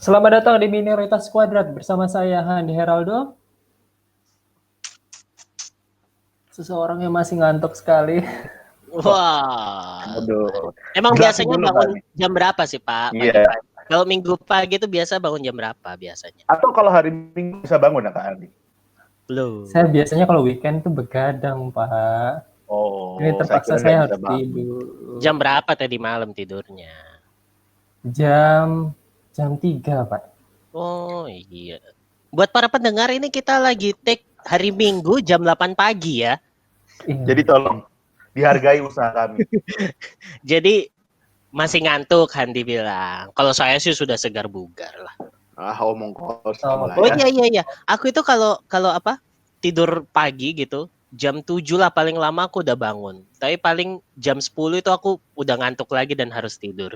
Selamat datang di Minoritas Kuadrat bersama saya Handi Heraldo. Seseorang yang masih ngantuk sekali. Wah. Aduh. Emang Jelasin biasanya dulu, bangun Pak. jam berapa sih, Pak? Iya. Pagi-pagi. Kalau minggu pagi itu biasa bangun jam berapa biasanya? Atau kalau hari Minggu bisa bangun ya Kak Andi? Belum. Saya biasanya kalau weekend tuh begadang, Pak. Oh, Ini terpaksa kira saya nggak harus bisa bangun. tidur. Jam berapa tadi malam tidurnya? Jam 3, Pak. Oh iya. Buat para pendengar ini kita lagi take hari Minggu jam 8 pagi ya. Iya. Jadi tolong dihargai usaha kami. Jadi masih ngantuk Handi bilang. Kalau saya sih sudah segar bugar lah. Omong kosong lah Oh ya. iya. Aku itu kalau apa? Tidur pagi gitu. Jam 7 lah paling lama aku udah bangun. Tapi paling jam 10 itu aku udah ngantuk lagi dan harus tidur.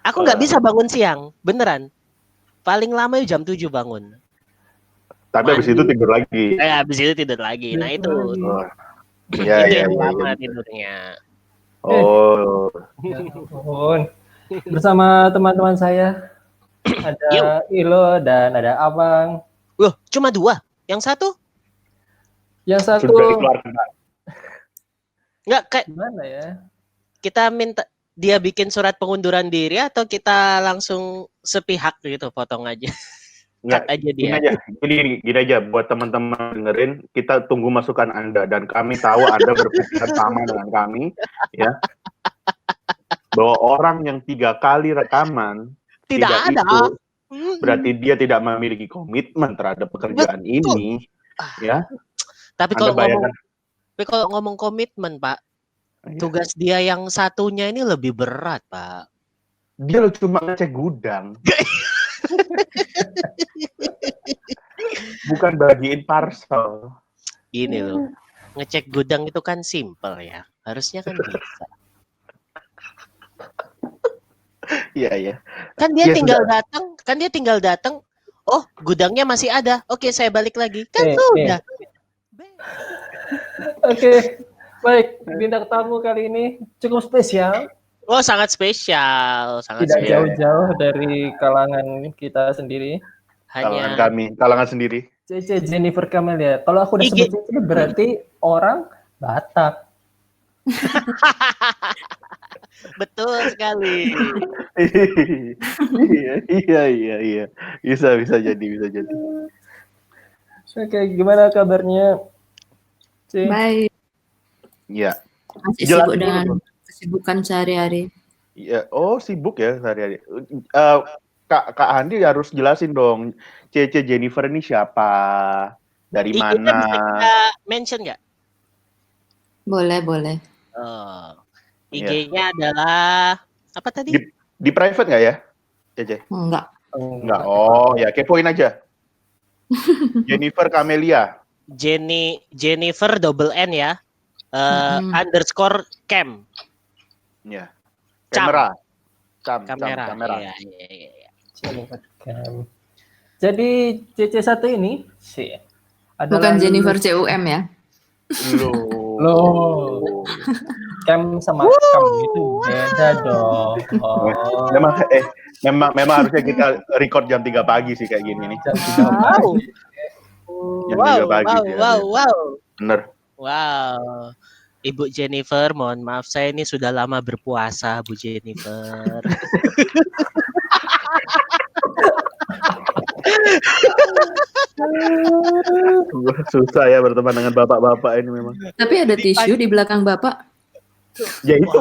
Aku nggak bisa bangun siang, beneran. Paling lama jam 7 bangun. Tapi habis itu tidur lagi. Habis itu tidur lagi. Nah itu. Oh. Itu Ya. yang lama tidurnya. Oh. Ya ampun. Bersama teman-teman saya ada Ilo dan ada Abang. Loh, cuma 2. Yang satu? Yang satu Sudah dikeluarkan. Enggak, kayak gimana ya? kita minta dia bikin surat pengunduran diri atau kita langsung sepihak gitu, potong aja. Cut aja dia. Gini aja buat teman-teman dengerin, kita tunggu masukan Anda dan kami tahu Anda berpikiran sama dengan kami, ya. Bahwa orang yang 3 kali rekaman Tidak ada. ikut, berarti dia tidak memiliki komitmen terhadap pekerjaan ini, ya. Tapi kalau ngomong komitmen, Pak, tugas dia yang satunya ini lebih berat, Pak. Dia cuma ngecek gudang. Bukan bagiin parcel. Gini loh. Ngecek gudang itu kan simple ya. Harusnya kan bisa. Iya. Kan dia tinggal datang. Oh, gudangnya masih ada. Oke, saya balik lagi. Kan sudah. Oke. Baik, bintang tamu kali ini cukup spesial. Oh, sangat spesial. Tidak jauh-jauh dari kalangan kita sendiri. Kalangan sendiri. Cece Jennifer Camelia. Kalau aku udah sebut Cece berarti orang Batak. Betul sekali. Iya. Bisa jadi. Oke, gimana kabarnya? Baik. Iya. Masih sibuk dengan kesibukan sehari-hari. Iya, sibuk ya sehari-hari. Kak Andi harus jelasin dong, Cece Jennifer ini siapa? Dari mana? Bisa kita mention nggak? Boleh. IG-nya adalah apa tadi? Di private nggak ya, Cece? Enggak. Oh, ya kepoin aja. Jennifer Camelia. Jennifer double N ya. Underscore cam. Ya. Kamera. Kamera. Iya. Jadi CC1 ini adalah bukan Jennifer CUM ya? Loh. Cam sama cam itu beda dong. Memang harusnya kita record jam 3 pagi sih kayak gini nih. Jam 3 pagi. Wow. Bener. Wow. Ibu Jennifer, mohon maaf saya ini sudah lama berpuasa, Bu Jennifer. Susah ya berteman dengan bapak-bapak ini memang. Tapi ada tisu di belakang Bapak. Ya itu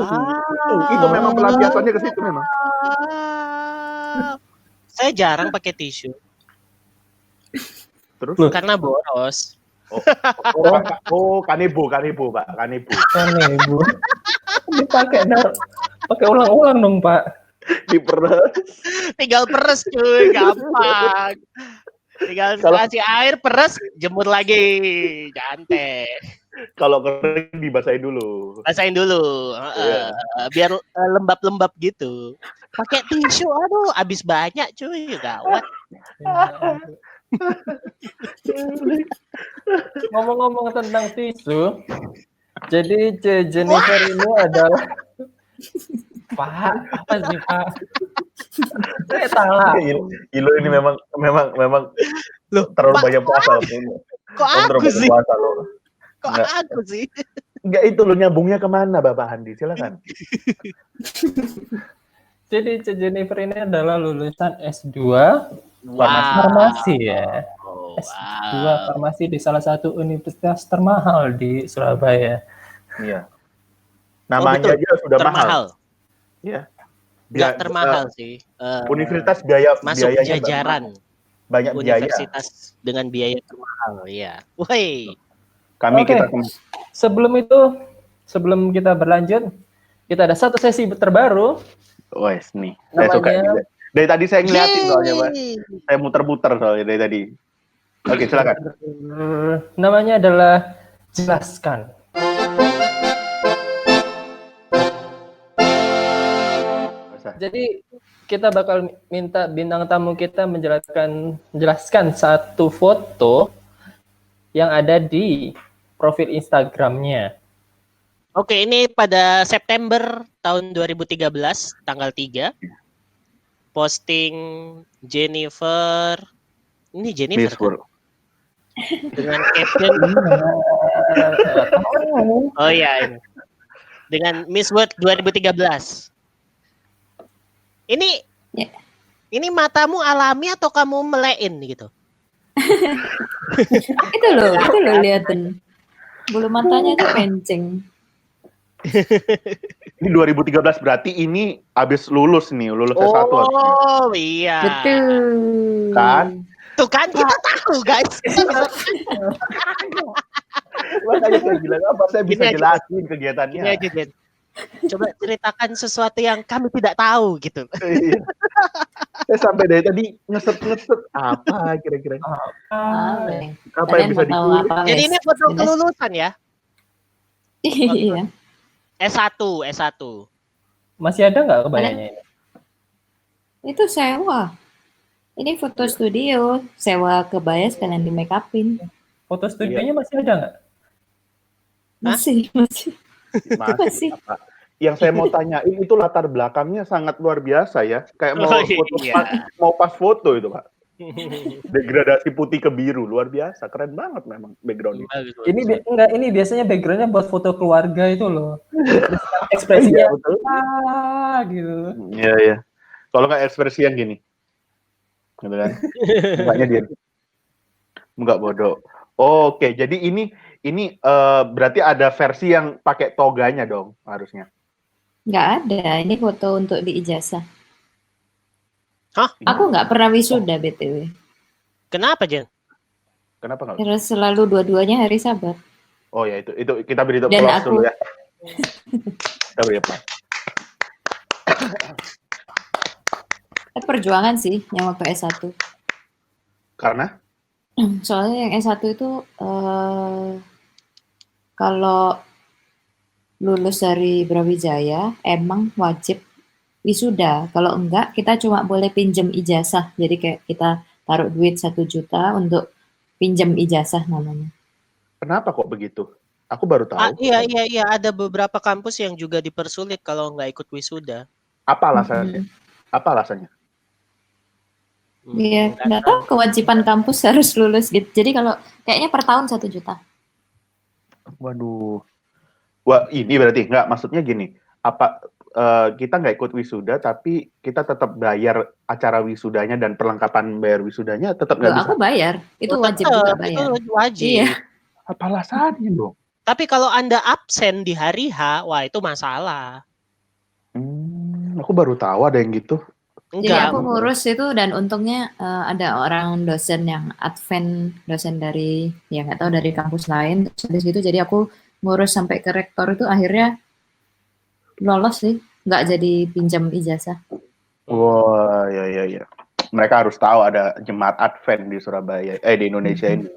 memang pelampiasannya ke situ memang. Saya jarang pakai tisu. Terus? Karena boros. Kanebo, Pak. Kanebo. Dipakai pakai ulang-ulang dong, Pak. Diperes. Tinggal peres cuy, gampang. Tinggal kasih air, peres, jemur lagi. Cantik. Kalau kering dibasahin dulu. Basahin dulu. Biar lembab-lembab gitu. Pakai tisu, aduh, habis banyak cuy, gawat. Ngomong-ngomong tentang tisu, jadi Jennifer ini adalah Pak, apa sih Pak? Saya salah. Ilo ini memang Loh, terlalu Pak, banyak puasa loh. kok Terlalu aku banyak sih? puasa loh. Kok Enggak. aku sih? Enggak, itu lo nyambungnya kemana Bapak Handi? Silakan. Jadi Cik Jennifer ini adalah lulusan S2 Farmasi. farmasi ya. Wow. S2 farmasi di salah satu universitas termahal di Surabaya. Iya. Namanya betul. aja sudah mahal. Termahal. Iya. Nggak termahal sih. Universitas Masuk biayanya jajaran banyak biaya. universitas dengan biaya termahal, ya. Woi. Kami Oke. Sebelum kita berlanjut, kita ada satu sesi terbaru. Wes nih, saya suka ini. Dari tadi saya ngeliatin soalnya, Pak. Saya muter-muter soalnya dari tadi. Oke, silakan. Namanya adalah Jelaskan. Jadi kita bakal minta bintang tamu kita menjelaskan satu foto yang ada di profil Instagramnya. Oke, ini pada September tahun 2013, tanggal 3. Posting Jennifer. Ini Jennifer kan? Dengan caption. Oh iya, ini. Dengan Miss World 2013. Ini matamu alami atau kamu melein gitu? Itu loh liatin. Bulu matanya tuh kenceng. Ini 2013 berarti ini habis lulus S1 harusnya. Oh iya. Betul. Kan? Tuh kan kita tahu guys. Makanya saya bilang apa saya bisa jelasin kegiatannya. Ini aja Jen. Coba ceritakan sesuatu yang kami tidak tahu gitu. Iya. Saya sampai dari tadi ngeset apa kira-kira? Apa yang bisa dikulik? Jadi ini foto kelulusan ya? Iya. S1. Masih ada nggak kebayanya ini? Itu sewa. Ini foto studio, sewa kebaya sekalian di make upin. Foto studionya masih ada nggak? Masih. Masih. Apa? Yang saya mau tanyain itu latar belakangnya sangat luar biasa ya. Kayak mau pas foto itu, Pak. Degradasi putih ke biru, luar biasa, keren banget memang background itu. Ini biasanya backgroundnya buat foto keluarga itu loh. Ekspresinya betul. Gitu. Iya. Kalau nggak ekspresi yang gini, gitu kan? Mukanya dia, nggak bodoh. Oke, jadi ini berarti ada versi yang pakai toganya dong harusnya. Nggak ada, ini foto untuk di ijazah. Hah? Aku nggak pernah wisuda BTW. Kenapa Jen? Kenapa nggak? Terus selalu dua-duanya hari Sabat. Oh ya itu kita beri Dan applause aku dulu ya. Kita beri applause. Perjuangan sih yang waktu S1. Karena? Soalnya yang S1 itu kalau lulus dari Brawijaya emang wajib wisuda. Kalau enggak, kita cuma boleh pinjam ijazah. Jadi kayak kita taruh duit 1 juta untuk pinjam ijazah namanya. Kenapa kok begitu? Aku baru tahu. Iya. Ada beberapa kampus yang juga dipersulit kalau nggak ikut wisuda. Apa alasannya? Apa alasannya? Iya, nggak tahu kewajiban kampus harus lulus gitu. Jadi kalau kayaknya per tahun 1 juta. Waduh. Wah, ini berarti nggak, maksudnya gini. Apa kita nggak ikut wisuda tapi kita tetap bayar acara wisudanya dan perlengkapan bayar wisudanya tetap nggak bisa. Aku bayar. Itu wajib juga bayar. Itu wajib. Iya. Apa alasannya dong? Tapi kalau Anda absen di hari H, wah itu masalah. Aku baru tahu ada yang gitu. Jadi aku ngurus itu dan untungnya ada orang dosen yang advent, dosen dari ya nggak tahu dari kampus lain dari situ. Jadi aku ngurus sampai ke rektor itu akhirnya lolos sih, nggak jadi pinjam ijazah. Wah, ya. Mereka harus tahu ada jemaat advent di Surabaya, di Indonesia ini.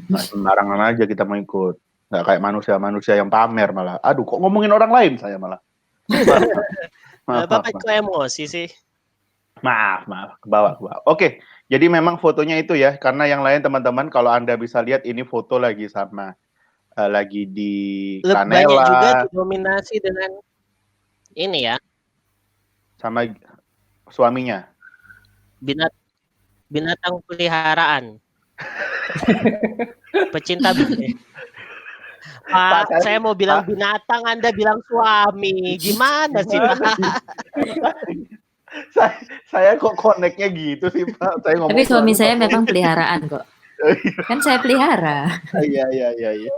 Nah, sembarangan aja kita mau ikut. Nggak kayak manusia-manusia yang pamer malah. Aduh, kok ngomongin orang lain saya malah. Bapak kok emosi sih? Maaf, ke bawah. Oke, jadi memang fotonya itu ya, karena yang lain teman-teman kalau Anda bisa lihat ini foto lagi sama lagi di Kanela. Banyak juga didominasi dengan ini ya. Sama suaminya? Binatang peliharaan. Pecinta binatang. Pak, saya mau bilang binatang, Anda bilang suami. Gimana sih, Pak? Saya kok connect-nya gitu sih, Pak. Saya ngomong Tapi suami saya memang peliharaan kok. Kan saya pelihara. Iya.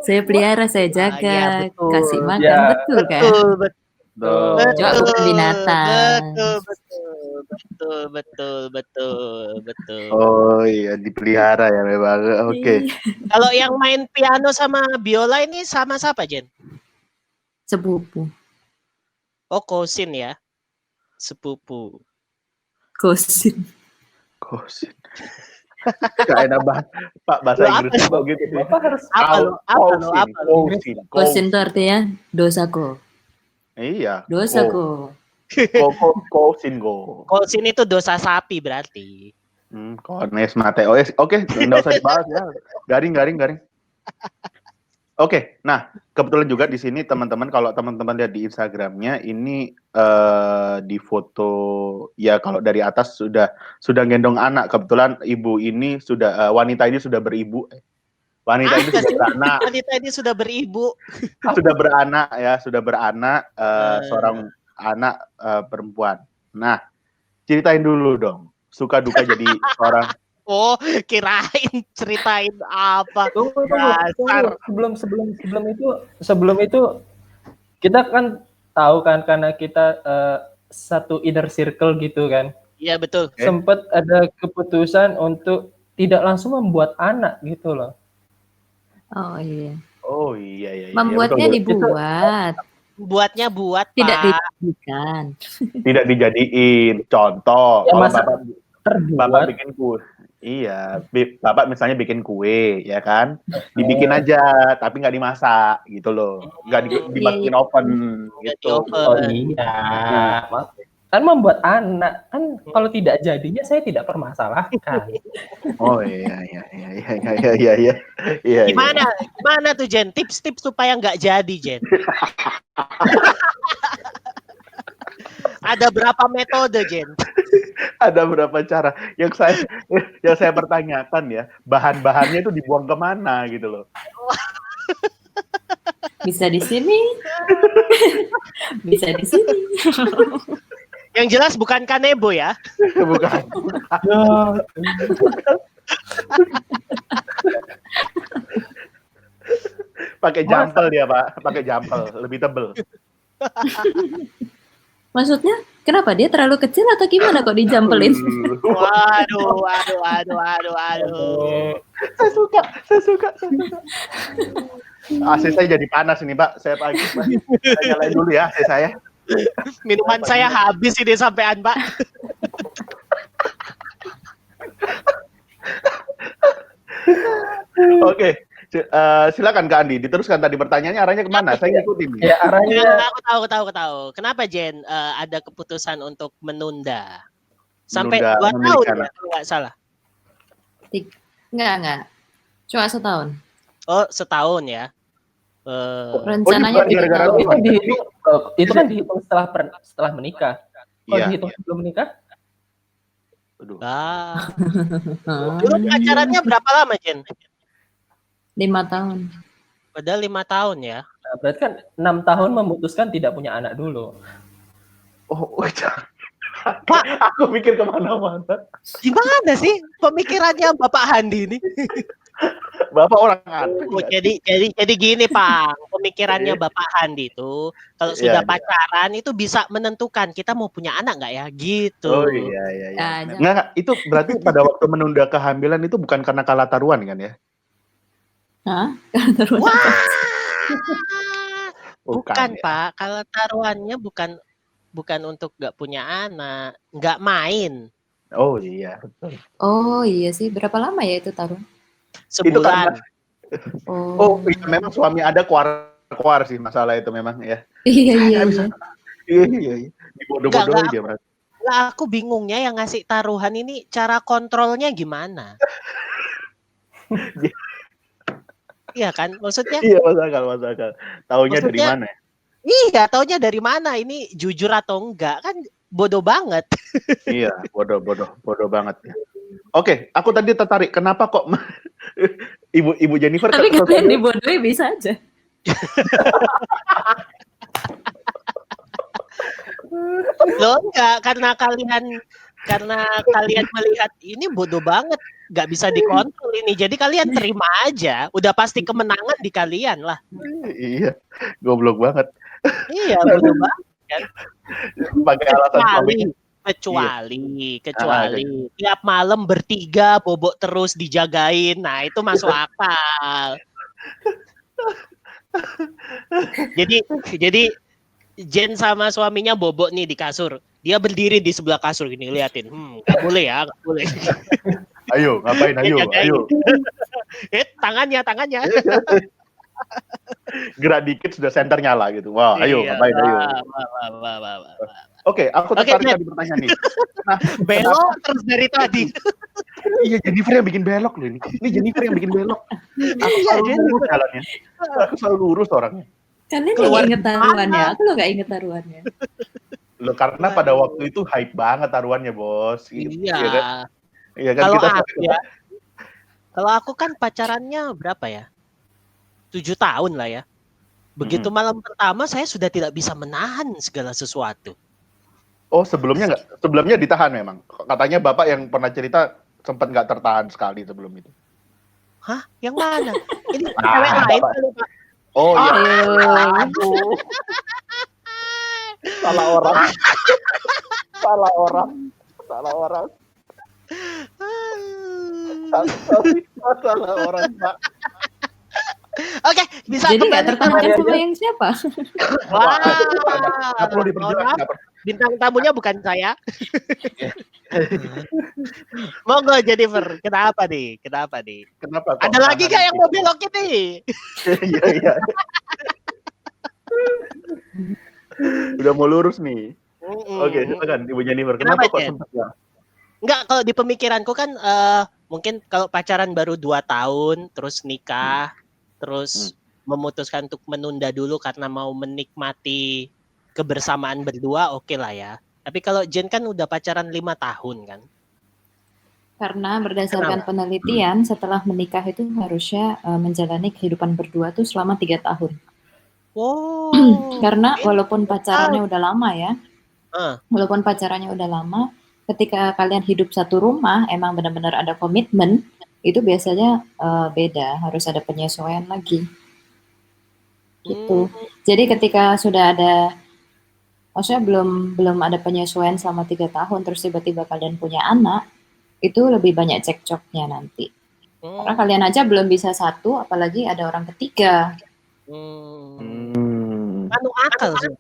Saya pelihara, saya jaga, Iya, betul. kasih makan, Ya, betul kan? Betul. Cuma bukan binatang. Betul. Oh iya, dipelihara ya memang. Oke. Iya. Kalau yang main piano sama biola ini sama siapa, Jen? Sepupu. Oh, cousin ya. Sepupu. Kosin. Kosin. Gak enak banget. Pak, bahasa Lu apa Inggris sih? kok gitu sih. Bapak harus Apa lu? Kosin. Kosin itu artinya dosaku. Iya. Dosaku. Kosin go. Cousin itu dosa sapi berarti. Kones Mateo. Oke, enggak usah dibahas ya. Garing. Oke, nah kebetulan juga di sini teman-teman, kalau teman-teman lihat di Instagramnya ini di foto ya, kalau dari atas sudah gendong anak. Kebetulan ibu ini sudah wanita ini sudah beribu. Wanita ini sudah beranak. Wanita ini sudah beribu. sudah beranak seorang anak perempuan. Nah, ceritain dulu dong. Suka duka jadi seorang. Oh, kirain ceritain apa? Tunggu. Dasar. Sebelum itu kita kan tahu kan, karena kita satu inner circle gitu kan. Iya, betul. Sempat ada keputusan untuk tidak langsung membuat anak gitu loh. Oh iya. Oh iya. Membuatnya Betul. dibuat. Buatnya buat, Tidak Pak. dijadikan. Tidak dijadiin contoh. Ya, Kalau masa Bapak terbuat. bikin kue. Iya, Bapak misalnya bikin kue, ya kan? Dibikin aja, tapi nggak dimasak, gitu loh. Nggak dimasukin oven, Nggak gitu. di oven. Oh iya. Kan membuat anak kan, kalau tidak jadinya saya tidak permasalahkan. Oh iya. Gimana tuh, Jen? Tips-tips supaya nggak jadi, Jen? Ada berapa metode, Jen? Ada berapa cara? Yang saya pertanyakan ya, bahan-bahannya itu dibuang kemana gitu loh. Bisa di sini. Bisa di sini. Yang jelas bukan kanebo ya. Bukan. Pakai jampel dia, Pak. Pakai jampel, lebih tebel. Maksudnya, kenapa dia terlalu kecil atau gimana kok dijampelin? Waduh. Saya suka. AC saya jadi panas ini, Pak. Saya nyalain dulu ya AC saya. Minuman saya habis ini sampean, Pak. Oke. Silakan Kak Andi, diteruskan tadi pertanyaannya, arahnya kemana? Saya ngikutin. Ya arahnya Aku tahu. Kenapa, Jen, ada keputusan untuk menunda? Sampai Menunda 2 tahun memiliki ya, anak. kalau nggak salah. Enggak. Cuma setahun. Oh, setahun ya. Rencananya bukan gara-gara 3 tahun. itu kan dihitung setelah menikah. Kalau Iya. dihitung sebelum menikah, Aduh. Dulu pacarannya berapa lama, Jen? 5 tahun. Padahal 5 tahun ya. nah, berarti kan 6 tahun memutuskan tidak punya anak dulu. Oh, jangan. Pak, aku mikir kemana-mana. Gimana sih pemikirannya Bapak Handi ini? Bapak orang aneh. Oh, jadi gini, Pak. Pemikirannya Bapak Handi itu kalau sudah Iya. pacaran itu bisa menentukan kita mau punya anak nggak ya, gitu. Oh iya. Ya, Nggak, itu berarti pada waktu menunda kehamilan itu bukan karena kalah taruhan kan ya? Hah? Wah, Bukan bukan ya. Pak. Kalau taruhannya bukan untuk nggak punya anak, nggak main. Oh iya, betul. Oh iya sih, berapa lama ya itu taruh? Sebulan. Oh iya, memang suami ada kuar sih masalah itu memang ya. Iya. Iya. Dibodoh-bodohin dia berarti. Lah, aku bingungnya yang ngasih taruhan ini cara kontrolnya gimana? Iya kan, maksudnya? Iya, masuk akal. Taunya dari Maksudnya, mana? Iya, taunya dari mana? Ini jujur atau enggak? Kan bodoh banget. Iya, bodoh banget ya. Oke, aku tadi tertarik. Kenapa kok Ibu Jennifer? Tapi kalian dibodohi bisa aja. Loh enggak, karena kalian melihat ini bodoh banget, nggak bisa dikontrol ini. Jadi kalian terima aja, udah pasti kemenangan di kalian lah. Iya, goblok banget. Iya, bodoh banget kan. Pakai alasan suaminya. Kecuali tiap malam bertiga bobok terus dijagain. Nah, itu masuk akal. Jadi Jen sama suaminya bobok nih di kasur. Dia berdiri di sebelah kasur gini liatin. Nggak boleh ya, nggak boleh. Ayo, ngapain? Ayo. Tangannya. Gerak dikit sudah senter nyala gitu. Wah, ayo, ngapain? Ayo. Oke, aku tertarik tadi pertanyaan nih. Nah, belok terus dari tadi. Iya, Jennifer yang bikin belok loh ini. Ini Jennifer yang bikin belok. Aku selalu lurus jalannya. Aku selalu lurus orangnya. Karena nggak inget taruhannya. Aku lo nggak inget taruhannya. Loh, karena pada waktu itu hype banget taruhannya, Bos. Iya. Iya kan kalau aku kan pacarannya berapa ya? 7 tahun lah ya. Begitu malam pertama saya sudah tidak bisa menahan segala sesuatu. Oh, sebelumnya nggak? Sebelumnya ditahan memang. Katanya Bapak yang pernah cerita sempat nggak tertahan sekali sebelum itu. Hah? Yang mana? Ini cewek lain kali, Pak. Oh iya. Aduh. Salah orang. Salah orang. Salah orang, Pak. Oke, bisa jadi nggak tertahan kembali sama yang siapa? Wah, nggak perlu diperjelas. bintang tamunya bukan saya. Monggo Jennifer, kenapa nih? Kenapa? Ada lagi nggak yang mau belok ini? Iya. Udah mau lurus nih. Oke, silakan Ibu Jennifer. Kenapa kok sempat ya? Enggak, kalau di pemikiranku kan mungkin kalau pacaran baru 2 tahun, terus nikah, terus memutuskan untuk menunda dulu karena mau menikmati kebersamaan berdua, oke lah ya. Tapi kalau Jen kan udah pacaran 5 tahun kan? Karena berdasarkan penelitian, setelah menikah itu harusnya menjalani kehidupan berdua tuh selama 3 tahun. Wow. Karena walaupun pacarannya udah lama ya, walaupun pacarannya udah lama, ketika kalian hidup satu rumah, emang benar-benar ada komitmen, itu biasanya beda, harus ada penyesuaian lagi. Gitu. Jadi ketika sudah ada, maksudnya belum ada penyesuaian selama 3 tahun, terus tiba-tiba kalian punya anak, itu lebih banyak cekcoknya nanti. Karena kalian aja belum bisa satu, apalagi ada orang ketiga. Anu akal sih.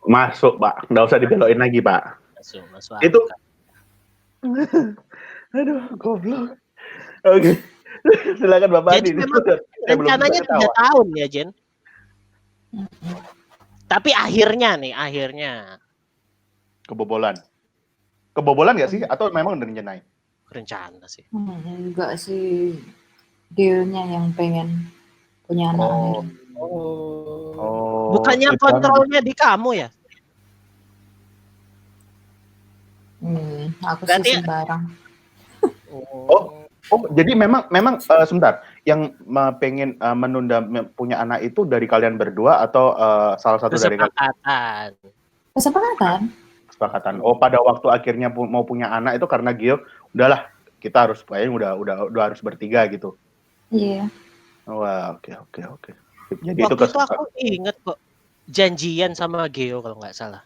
Masuk, Pak. Nggak usah dibelokin lagi, Pak. Masuk. Itu. Aduh, goblok. Oke. Silakan Bapak Jadi Adi. memang rencananya 3 tahun ya, Jen. Tapi akhirnya kebobolan nggak sih? Atau memang udah rencanain? Rencana sih. Enggak sih, dealnya yang pengen punya anak akhirnya. Bukannya kontrolnya di kamu ya? Aku berarti sih sembarang. Oh, jadi memang sebentar, yang pengen menunda punya anak itu dari kalian berdua atau salah satu dari kalian? Kesepakatan. Oh, pada waktu akhirnya mau punya anak itu karena Gio, udahlah kita harus kayaknya udah harus bertiga gitu. Iya. Wah, oke. Jadi waktu itu aku inget kok janjian sama Gio kalau nggak salah.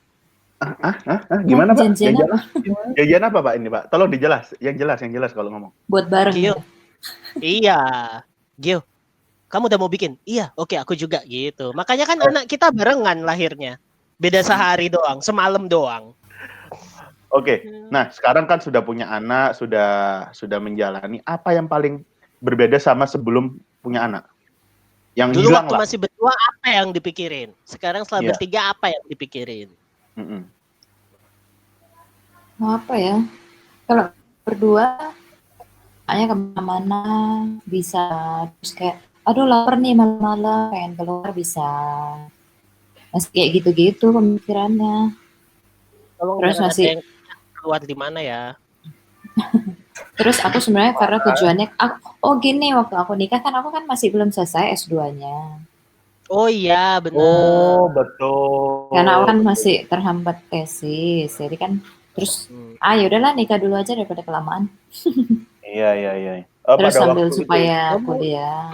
Gimana Pak? Janjian apa Pak ini Pak? Tolong yang jelas kalau ngomong. Buat bareng. Gio. Iya, Gio. Kamu udah mau bikin? Iya, oke aku juga gitu. Makanya kan anak kita barengan lahirnya. Beda sehari doang, semalam doang. Oke. Nah, sekarang kan sudah punya anak, sudah menjalani. Apa yang paling berbeda sama sebelum punya anak? Yang dulu hilang waktu lah. Masih berdua apa yang dipikirin? Sekarang setelah bertiga apa yang dipikirin? Apa ya? Kalau berdua, hanya kemana-mana bisa, terus kayak, aduh lapar nih malam-malam, pengen keluar bisa. Masih kayak gitu-gitu pemikirannya. Tolong Terus jangan masih- ada yang keluar di mana ya. Terus aku sebenarnya karena tujuannya, gini, waktu aku nikah kan aku kan masih belum selesai S2-nya. Oh iya, benar. Oh, betul. Karena aku kan masih terhambat tesis. Jadi kan terus ya udahlah nikah dulu aja daripada kelamaan. Iya. Terus Pada sambil waktu itu. supaya Kamu- kuliah.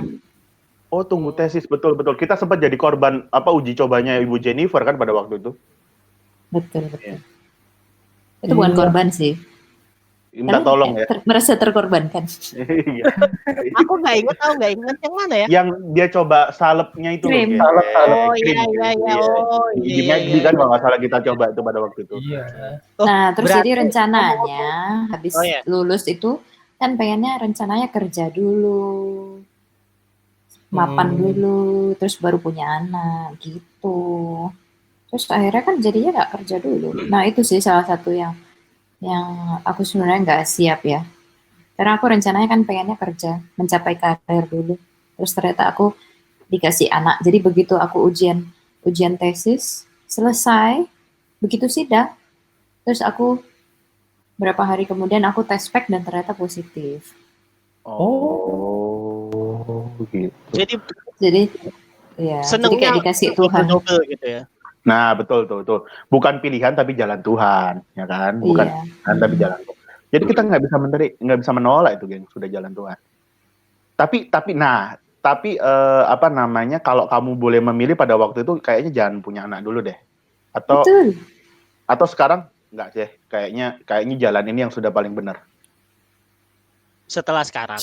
Oh, tunggu tesis, betul. Kita sempat jadi korban uji cobanya Ibu Jennifer kan pada waktu itu. Betul. Iya. Itu bukan Iya. korban sih. Minta Kalian tolong ya. merasa terkorbankan. Iya. Aku nggak inget yang mana ya? Yang dia coba salepnya itu Krim. loh. Salep. Oh Krim. iya. Oh Di iya. McD kan kalau nggak salah kita coba itu pada waktu itu. Iya. Nah, terus berarti- jadi rencananya habis Oh, iya. lulus itu kan pengennya rencananya kerja dulu, mapan dulu, terus baru punya anak gitu. Terus akhirnya kan jadinya nggak kerja dulu. Nah itu sih salah satu yang aku sebenarnya nggak siap ya. Karena aku rencananya kan pengennya kerja, mencapai karir dulu. Terus ternyata aku dikasih anak. Jadi begitu aku ujian tesis selesai, begitu sidang, terus aku berapa hari kemudian aku tes pack dan ternyata positif. Oh, gitu. Jadi Jadi ya, jadi senengnya kayak dikasih Tuhan. double gitu ya. Nah, betul tuh. Bukan pilihan tapi jalan Tuhan, ya kan? Bukan Iya. pilihan tapi jalan Tuhan. Jadi kita nggak bisa menolak itu, geng, sudah jalan Tuhan. Tapi apa namanya? Kalau kamu boleh memilih pada waktu itu, kayaknya jangan punya anak dulu deh. Betul. Atau sekarang nggak sih? Kayaknya jalan ini yang sudah paling benar. Setelah sekarang.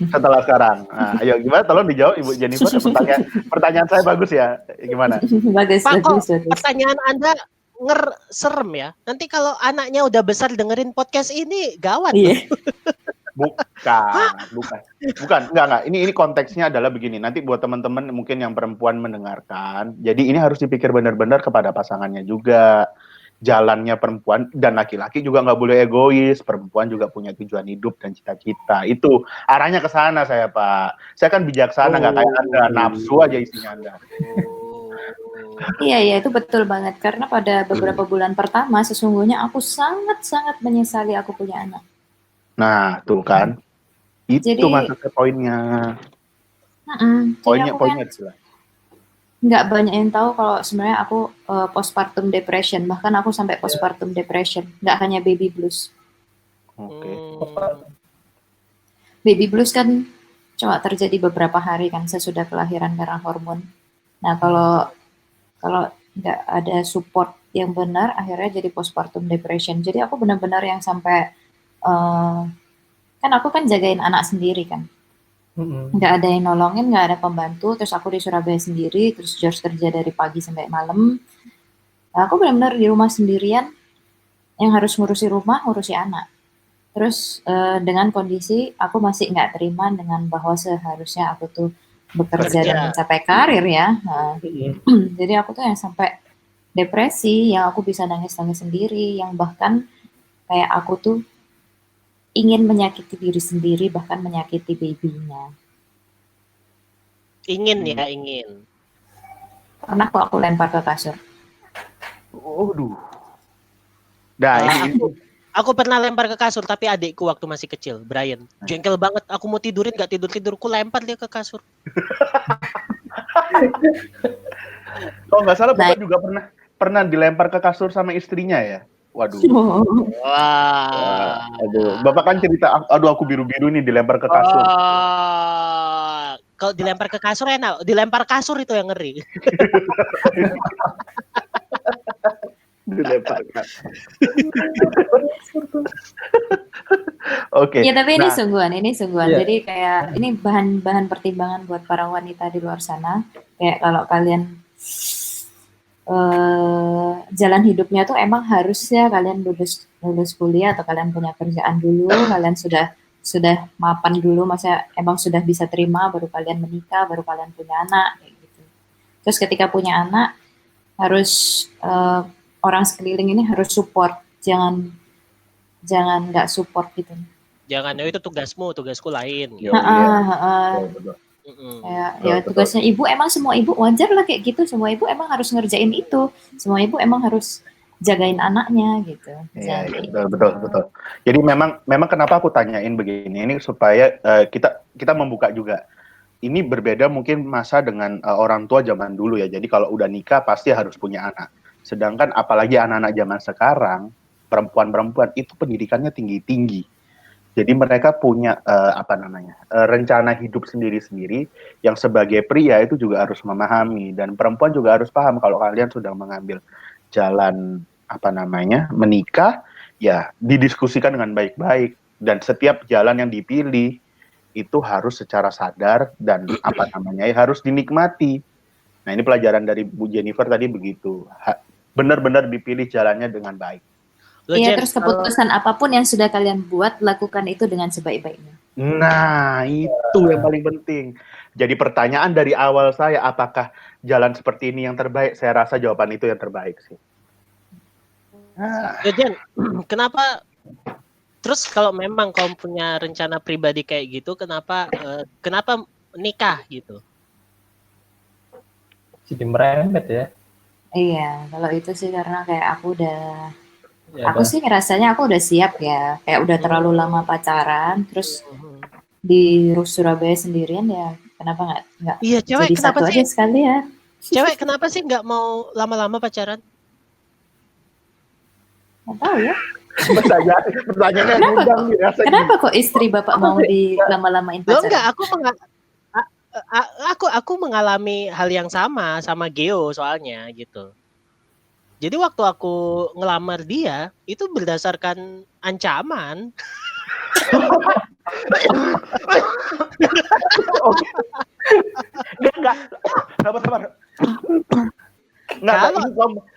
Setelah sekarang. Nah, ayo gimana? Tolong dijawab Ibu Jennifer. Pertanyaan saya bagus ya. Gimana? bagus. Pak, kok pertanyaan Anda serem ya? Nanti kalau anaknya udah besar dengerin podcast ini gawat. Iya. Bukan. Enggak. Ini konteksnya adalah begini. Nanti buat teman-teman mungkin yang perempuan mendengarkan. Jadi ini harus dipikir benar-benar kepada pasangannya juga. Jalannya perempuan dan laki-laki juga nggak boleh egois. Perempuan juga punya tujuan hidup dan cita-cita. Itu arahnya ke sana saya, Pak. Saya kan bijaksana, nggak kayak Anda. Nafsu aja isinya Anda. Iya, itu betul banget. Karena pada beberapa bulan pertama sesungguhnya aku sangat-sangat menyesali aku punya anak. Nah, tuh kan. Itu maksudnya poinnya. Poinnya jelas. Nggak banyak yang tahu kalau sebenarnya aku postpartum depression. Bahkan aku sampai postpartum depression. Nggak hanya baby blues. Oke. Baby blues kan cuma terjadi beberapa hari kan sesudah kelahiran karena hormon. Nah, kalau nggak ada support yang benar, akhirnya jadi postpartum depression. Jadi aku benar-benar yang sampai kan aku kan jagain anak sendiri kan. Nggak ada yang nolongin, nggak ada pembantu, terus aku di Surabaya sendiri, terus George kerja dari pagi sampai malam. Nah, aku benar-benar di rumah sendirian, yang harus ngurusi rumah, ngurusi anak. Terus dengan kondisi aku masih nggak terima dengan bahwa seharusnya aku tuh bekerja dan mencapai karir ya. Nah, jadi aku tuh yang sampai depresi, yang aku bisa nangis-nangis sendiri, yang bahkan kayak aku tuh ingin menyakiti diri sendiri, bahkan menyakiti babynya. Ingin. Pernah kok aku lempar ke kasur. Aku pernah lempar ke kasur, tapi adikku waktu masih kecil, Brian. Jengkel banget, aku mau tidurin, gak tidur-tidur, aku lempar dia ke kasur. Kalau nggak salah Bapak juga pernah dilempar ke kasur sama istrinya ya? Waduh. Wah. Aduh. Bapak kan cerita, aku biru-biru nih dilempar ke kasur. Kalau dilempar ke kasur enak, dilempar kasur itu yang ngeri. Dilempar kasur. Oke. Ya tapi ini sungguhan. Yeah. Jadi kayak ini bahan pertimbangan buat para wanita di luar sana. Kayak kalau kalian jalan hidupnya tuh emang harusnya kalian lulus kuliah atau kalian punya kerjaan dulu, kalian sudah mapan dulu, masa emang sudah bisa terima baru kalian menikah, baru kalian punya anak kayak gitu. Terus ketika punya anak harus orang sekeliling ini harus support, jangan nggak support gitu. Jangan, itu tugasku lain. Ya tugasnya ibu, emang semua ibu wajar lah kayak gitu, semua ibu emang harus ngerjain itu, semua ibu emang harus jagain anaknya gitu. Iya, Jadi, betul. Jadi memang kenapa aku tanyain begini ini supaya kita membuka juga. Ini berbeda mungkin masa dengan orang tua zaman dulu ya. Jadi kalau udah nikah pasti harus punya anak. Sedangkan apalagi anak-anak zaman sekarang, perempuan-perempuan itu pendidikannya tinggi-tinggi. Jadi mereka punya rencana hidup sendiri-sendiri yang sebagai pria itu juga harus memahami dan perempuan juga harus paham kalau kalian sudah mengambil jalan menikah, ya didiskusikan dengan baik-baik dan setiap jalan yang dipilih itu harus secara sadar dan harus dinikmati. Nah, ini pelajaran dari Bu Jennifer tadi begitu. Benar-benar dipilih jalannya dengan baik. iya, terus keputusan apapun yang sudah kalian buat, lakukan itu dengan sebaik-baiknya. Nah, itu yang paling penting. Jadi pertanyaan dari awal saya, apakah jalan seperti ini yang terbaik? Saya rasa jawaban itu yang terbaik sih. Jen, kenapa? Terus kalau memang kamu punya rencana pribadi kayak gitu, kenapa nikah gitu? Jadi merembet ya. Iya, kalau itu sih karena kayak aku Ya, aku sih ngerasanya aku udah siap ya. Kayak udah terlalu lama pacaran, terus di Surabaya sendirian ya. Kenapa nggak Iya, cewek jadi kenapa satu sih? aja sekali ya? Cewek kenapa sih nggak mau lama-lama pacaran? Nggak tahu ya. Pertanyaannya Kenapa kok istri bapak mau lama-lamain Loh pacaran? enggak, aku mengalami hal yang sama Geo soalnya gitu. Jadi waktu aku ngelamar dia itu berdasarkan ancaman. Enggak. Sabar.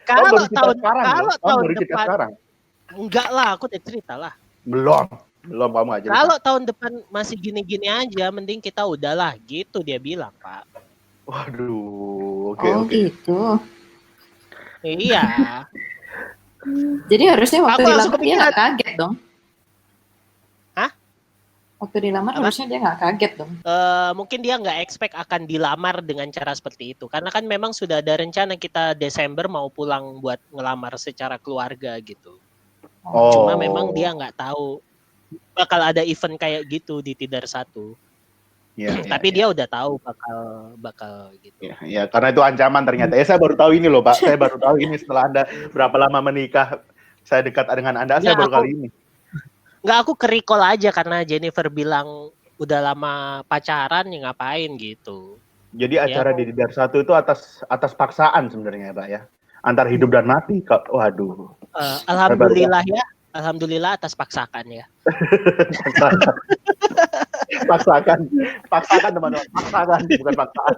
Kalau tahun depan sekarang. Enggak lah, aku udah cerita lah. Belum kamu aja. Kalau tahun depan masih gini-gini aja, mending kita udahlah gitu dia bilang, Pak. Waduh, oke. Gitu. Iya. Jadi harusnya waktu Aku langsung dilamar dia nggak kaget dong. Hah? Waktu dilamar harusnya dia nggak kaget dong. Mungkin dia nggak expect akan dilamar dengan cara seperti itu. Karena kan memang sudah ada rencana kita Desember mau pulang buat ngelamar secara keluarga gitu. Cuma memang dia nggak tahu bakal ada event kayak gitu di Tidar 1. Tapi dia udah tahu bakal gitu. Ya, karena itu ancaman ternyata. Saya baru tahu ini loh, Pak. Saya baru tahu ini setelah Anda berapa lama menikah. Saya dekat dengan Anda, saya baru kali ini. Enggak, aku ke-recall aja karena Jennifer bilang udah lama pacaran ya ngapain gitu. Jadi acara di Tidar 1 itu atas paksaan sebenarnya, Pak ya. Antar hidup dan mati. Waduh. Alhamdulillah atas paksakan ya. Paksakan teman-teman. Paksakan, bukan paksaan.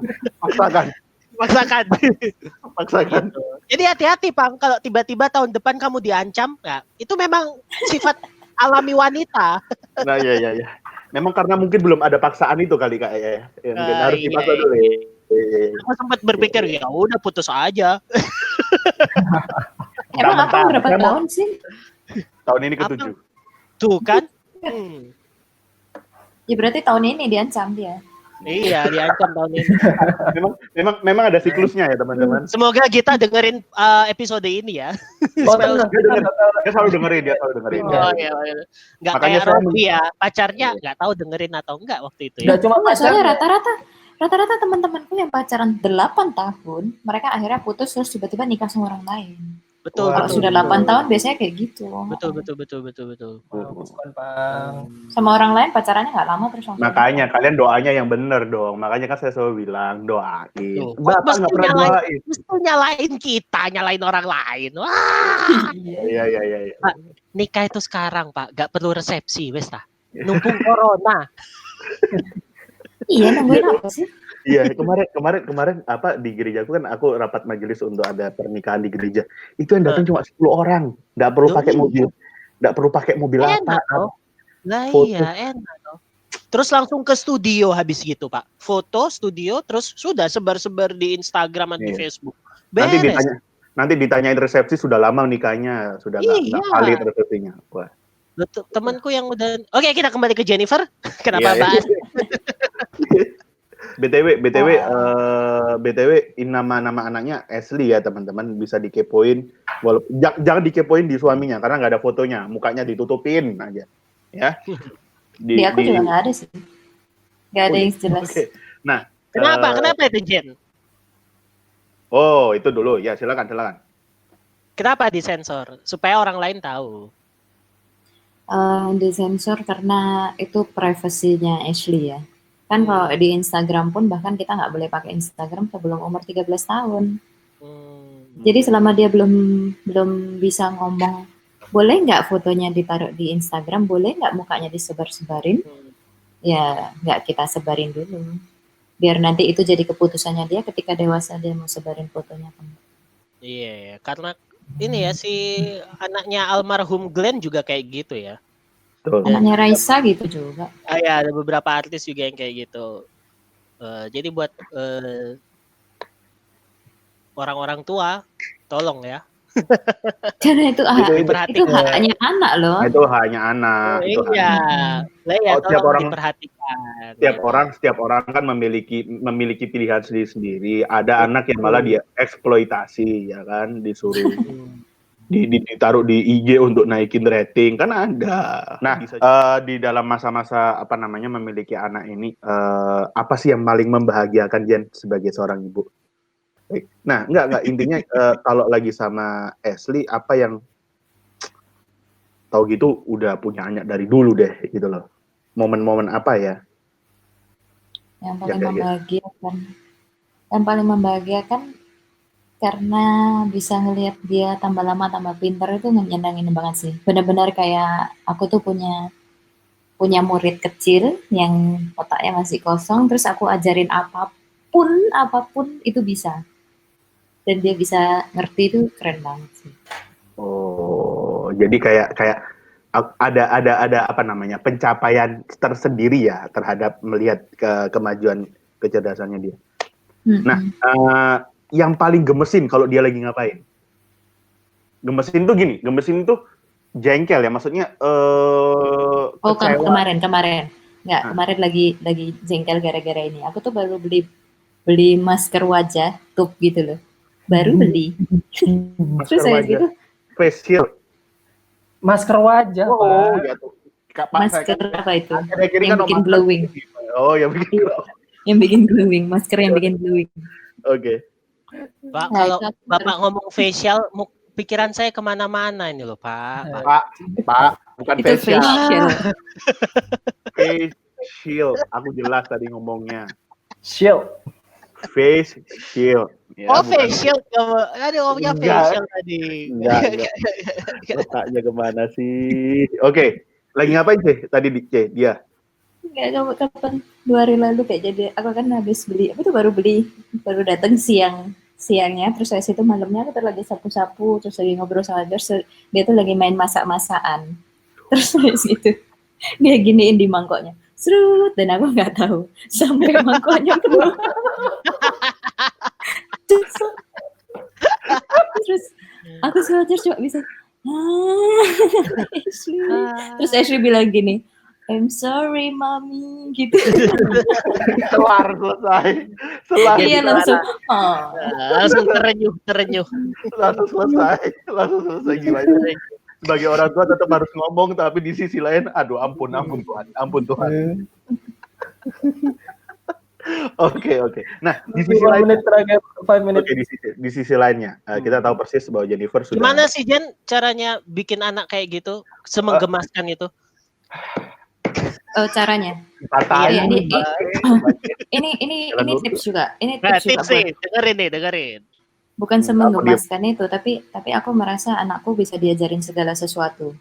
Paksakan. Jadi hati-hati, Pang, kalau tiba-tiba tahun depan kamu diancam, ya, itu memang sifat alami wanita. Nah, iya. Memang karena mungkin belum ada paksaan itu kali Kak ya. Mungkin harus dipaksa dulu ya. Aku sempat berpikir ya udah putus aja. Emang apa berapa tahun sih? Tahun ini ke-7. Tuh kan? Ya berarti tahun ini diancam dia. Iya, diancam tahun ini. memang ada siklusnya ya teman-teman. Semoga kita dengerin episode ini ya. Dia selalu dengerin. Oh iya. Nggak kayak Robi ya, pacarnya nggak tahu dengerin atau enggak waktu itu ya. Nggak cuma soalnya rata-rata teman-temanku yang pacaran 8 tahun, mereka akhirnya putus terus tiba-tiba nikah sama orang lain. Betul. Kalau sudah 8 tahun biasanya kayak gitu. Betul. Sama orang lain pacarannya nggak lama terus langsung. Makanya kalian doanya yang bener dong. Makanya kan saya selalu bilang doain. Bapak nggak pernah doain. Mesti nyalain kita, nyalain orang lain. Wah. Iya. Pak, nikah itu sekarang Pak, nggak perlu resepsi, wes ta. Numpung corona. Iya, nungguin apa sih? Iya, kemarin apa di gerejaku kan aku rapat majelis untuk ada pernikahan di gereja. Itu yang datang cuma 10 orang. Enggak perlu pakai mobil apa. Lah iya, enak toh. Terus langsung ke studio habis gitu, Pak. Foto studio terus sudah sebar-sebar di Instagram dan di Facebook. Beres. Nanti ditanyain resepsi sudah lama nikahnya, sudah enggak valid resepsinya. Wah. Temanku yang udah. Oke, kita kembali ke Jennifer. Kenapa bahas? BTW nama anaknya Ashley ya teman-teman, bisa dikepoin. Jangan dikepoin di suaminya karena nggak ada fotonya, mukanya ditutupin aja, ya. Di aku juga nggak ada sih, nggak ada yang jelas. Oke. Nah, Kenapa itu Jen? oh itu dulu ya, silakan. Kenapa disensor? Supaya orang lain tahu. Disensor karena itu privasinya Ashley ya. Kan kalau di Instagram pun bahkan kita nggak boleh pakai Instagram sebelum umur 13 tahun. Jadi selama dia belum bisa ngomong, boleh nggak fotonya ditaruh di Instagram, boleh nggak mukanya disebar-sebarin, ya nggak kita sebarin dulu. Biar nanti itu jadi keputusannya dia ketika dewasa dia mau sebarin fotonya. Iya, karena ini ya si anaknya almarhum Glenn juga kayak gitu ya. Anaknya Raisa gitu juga. Ya, ada beberapa artis juga yang kayak gitu. Jadi buat orang-orang tua, tolong ya. Karena itu hanya anak loh. Itu hanya anak. Iya, setiap orang diperhatikan. Setiap orang kan memiliki pilihan sendiri. Ada anak yang malah dia eksploitasi, ya kan, disuruh ditaruh di IG untuk naikin rating, kan ada. Nah, di dalam masa-masa memiliki anak ini, apa sih yang paling membahagiakan Jen sebagai seorang ibu? Nah, enggak intinya kalau lagi sama Ashley, apa yang tahu gitu udah punya anak dari dulu deh gitu loh. Momen-momen apa ya? Yang paling membahagiakan karena bisa ngelihat dia tambah lama tambah pintar itu nyenengin banget sih. Benar-benar kayak aku tuh punya murid kecil yang otaknya masih kosong, terus aku ajarin apapun itu bisa. Dan dia bisa ngerti, itu keren banget sih. Oh, jadi kayak ada pencapaian tersendiri ya terhadap melihat kemajuan kecerdasannya dia. Nah, yang paling gemesin kalau dia lagi ngapain? Gemesin tuh jengkel ya, maksudnya kecewa. Kemarin lagi jengkel gara-gara ini. Aku tuh baru beli masker wajah tube gitu loh. Baru beli. Masker wajah. Face shield. Masker wajah, Pak. Ya tuh. Masker apa itu? Yang bikin glowing. Oh, yang bikin glowing. Yang bikin glowing, masker yang bikin glowing. Oke. Pak, kalau Bapak ngomong facial, pikiran saya kemana-mana ini loh, Pak. Pak, bukan itu facial. Face shield. Aku jelas tadi ngomongnya. Shield. Face shield. Ya, face shield. Aduh, ngomongnya facial tadi. Enggak. Letaknya kemana sih? Oke. Lagi ngapain sih tadi dia? Enggak, kapan 2 hari lalu kayak jadi aku kan habis beli, aku tuh baru datang siangnya, terus saya situ malamnya aku tuh lagi sapu-sapu, terus lagi ngobrol sama dia tuh lagi main masak-masakan, terus habis gitu dia giniin di mangkoknya, serut, dan aku nggak tahu sampai mangkoknya penuh. Terus aku sewajar cuma bisa Ashley. Terus Ashley bilang gini, I'm sorry, Mami, gitu. Selar selesai. Iya, langsung terenyuh. Langsung selesai gila. Sebagai orang tua tetap harus ngomong, tapi di sisi lain, aduh ampun Tuhan. Oke. Nah, di sisi lainnya, 5 menit. Oke, di sisi lainnya, kita tahu persis bahwa Jennifer sudah. Gimana sih Jen caranya bikin anak kayak gitu, semenggemaskan itu? Caranya. Ini tips juga. Dengerin. Bukan semenggemaskan itu, tapi aku merasa anakku bisa diajarin segala sesuatu.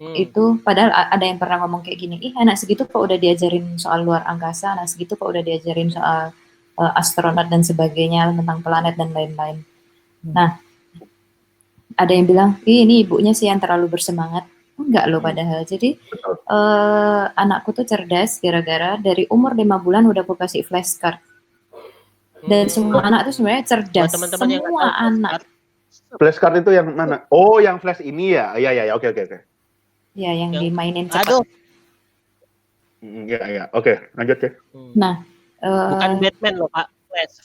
Itu padahal ada yang pernah ngomong kayak gini, anak segitu kok udah diajarin soal luar angkasa, anak segitu kok udah diajarin soal astronot dan sebagainya, tentang planet dan lain-lain. Nah, ada yang bilang, ini ibunya sih yang terlalu bersemangat. Enggak loh padahal. Jadi anakku tuh cerdas gara-gara dari umur 5 bulan udah aku kasih flashcard. Dan semua anak tuh sebenarnya cerdas. Semua anak. Flashcard itu yang mana? Oh, yang flash ini ya? Iya, oke. Ya, yang dimainin cepat. Iya. Oke, lanjut ya. Nah, Bukan Batman loh Pak,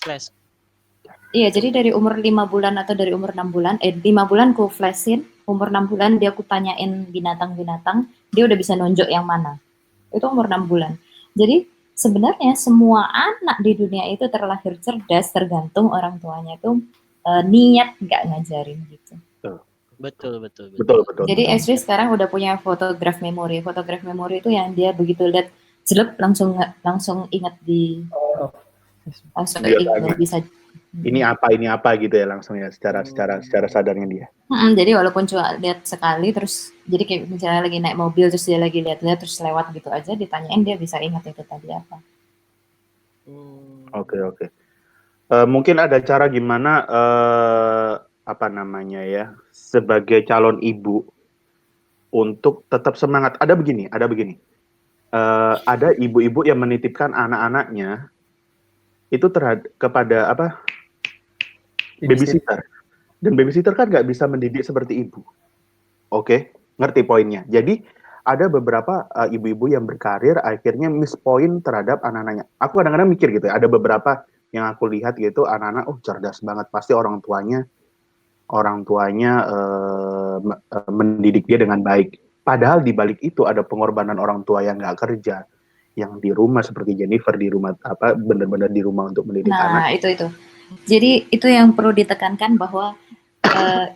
Flash. Iya, jadi dari umur 5 bulan atau dari umur 6 bulan, 5 bulan ku flashin, umur 6 bulan dia ku tanyain binatang-binatang, dia udah bisa nunjuk yang mana. Itu umur 6 bulan. Jadi sebenarnya semua anak di dunia itu terlahir cerdas, tergantung orang tuanya itu niat nggak ngajarin gitu. Betul. Jadi Esri sekarang udah punya photograph memory. Photograph memory itu yang dia begitu lihat jelek langsung ingat langsung Dia ingat bisa. ini apa gitu ya langsung ya secara sadarnya dia. Jadi walaupun cuma lihat sekali terus jadi kayak misalnya lagi naik mobil terus dia lagi lihat terus lewat gitu aja ditanyain dia bisa ingat itu tadi apa. Oke. Mungkin ada cara gimana sebagai calon ibu untuk tetap semangat. Ada begini. Ada ibu-ibu yang menitipkan anak-anaknya itu kepada babysitter. Dan babysitter kan nggak bisa mendidik seperti ibu. Oke, ngerti poinnya. Jadi ada beberapa ibu-ibu yang berkarir akhirnya miss point terhadap anak-anaknya. Aku kadang-kadang mikir gitu ya, ada beberapa yang aku lihat gitu anak-anak cerdas banget, pasti orang tuanya mendidik dia dengan baik. Padahal di balik itu ada pengorbanan orang tua yang nggak kerja, yang di rumah seperti Jennifer di rumah benar-benar di rumah untuk mendidik anak. Nah itu. Jadi itu yang perlu ditekankan bahwa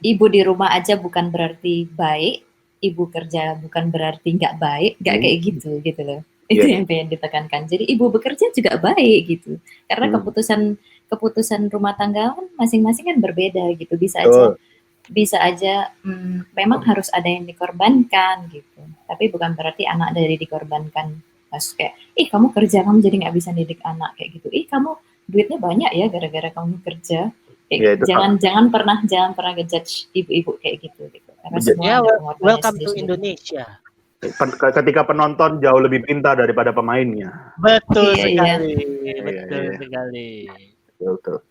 ibu di rumah aja bukan berarti baik, ibu kerja bukan berarti nggak baik, nggak kayak gitu loh. Itu yang pengen ditekankan. Jadi ibu bekerja juga baik gitu, karena keputusan rumah tangga kan masing-masing kan berbeda gitu. Bisa aja memang harus ada yang dikorbankan gitu, tapi bukan berarti anak dari dikorbankan. Pas kayak, kamu kerja kamu jadi nggak bisa didik anak kayak gitu. Kamu duitnya banyak ya gara-gara kamu kerja. Jangan pernah ngejudge ibu-ibu kayak gitu. Karena semua welcome to Indonesia. Ketika penonton jauh lebih pintar daripada pemainnya. Betul sekali. Betul.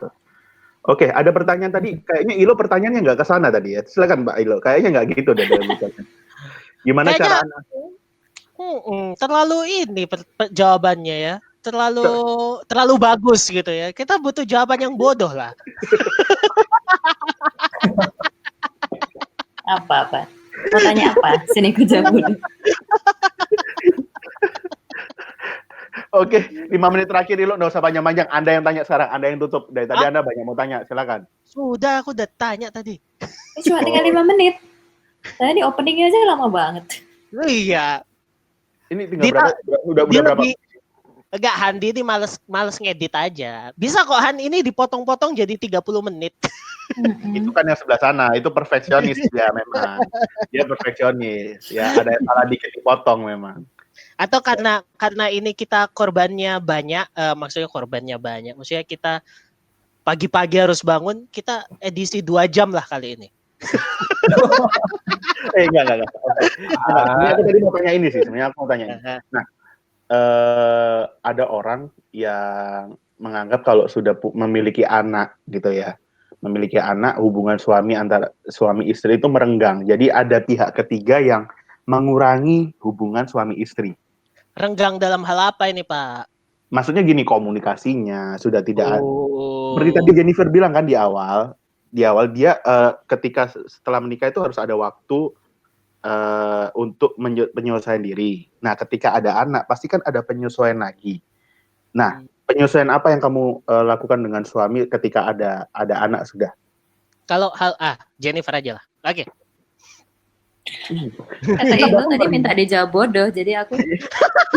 Oke, ada pertanyaan tadi. Kayaknya Ilo pertanyaannya nggak ke sana tadi ya. Silakan Mbak Ilo. Kayaknya nggak gitu deh. Gimana cara anak? Terlalu ini jawabannya ya. Terlalu bagus gitu ya. Kita butuh jawaban yang bodoh lah. Apa? Mau tanya apa? Sini ku jawab dulu. Oke, 5 menit terakhir Ilo, nggak usah panjang-panjang. Anda yang tanya sekarang, Anda yang tutup. Dari tadi Anda banyak mau tanya, silakan. Sudah, aku udah tanya tadi. Cuma tinggal 5 menit. Tadi openingnya aja lama banget. Iya. Ini tinggal udah berapa? Enggak, Handi ini males ngedit aja. Bisa kok Han ini dipotong-potong jadi 30 menit. Itu kan yang sebelah sana, itu perfeksionis ya memang. Dia perfeksionis. Ya, ada yang salah dikit dipotong memang. Atau karena ini kita korbannya banyak, maksudnya kita pagi-pagi harus bangun, kita edisi 2 jam lah kali ini. Enggak. Sebenarnya aku tadi mau tanya ini sih, Nah, ada orang yang menganggap kalau sudah memiliki anak gitu ya, hubungan antara suami istri itu merenggang. Jadi ada pihak ketiga yang mengurangi hubungan suami istri. Renggang dalam hal apa ini, Pak? Maksudnya gini, komunikasinya sudah tidak seperti tadi Jennifer bilang kan di awal dia ketika setelah menikah itu harus ada waktu untuk penyelesaian diri. Nah, ketika ada anak pasti kan ada penyesuaian lagi. Nah, penyesuaian apa yang kamu lakukan dengan suami ketika ada anak sudah? Kalau Jennifer aja lah. Oke. Kata ibu tadi minta dijawab bodoh, jadi aku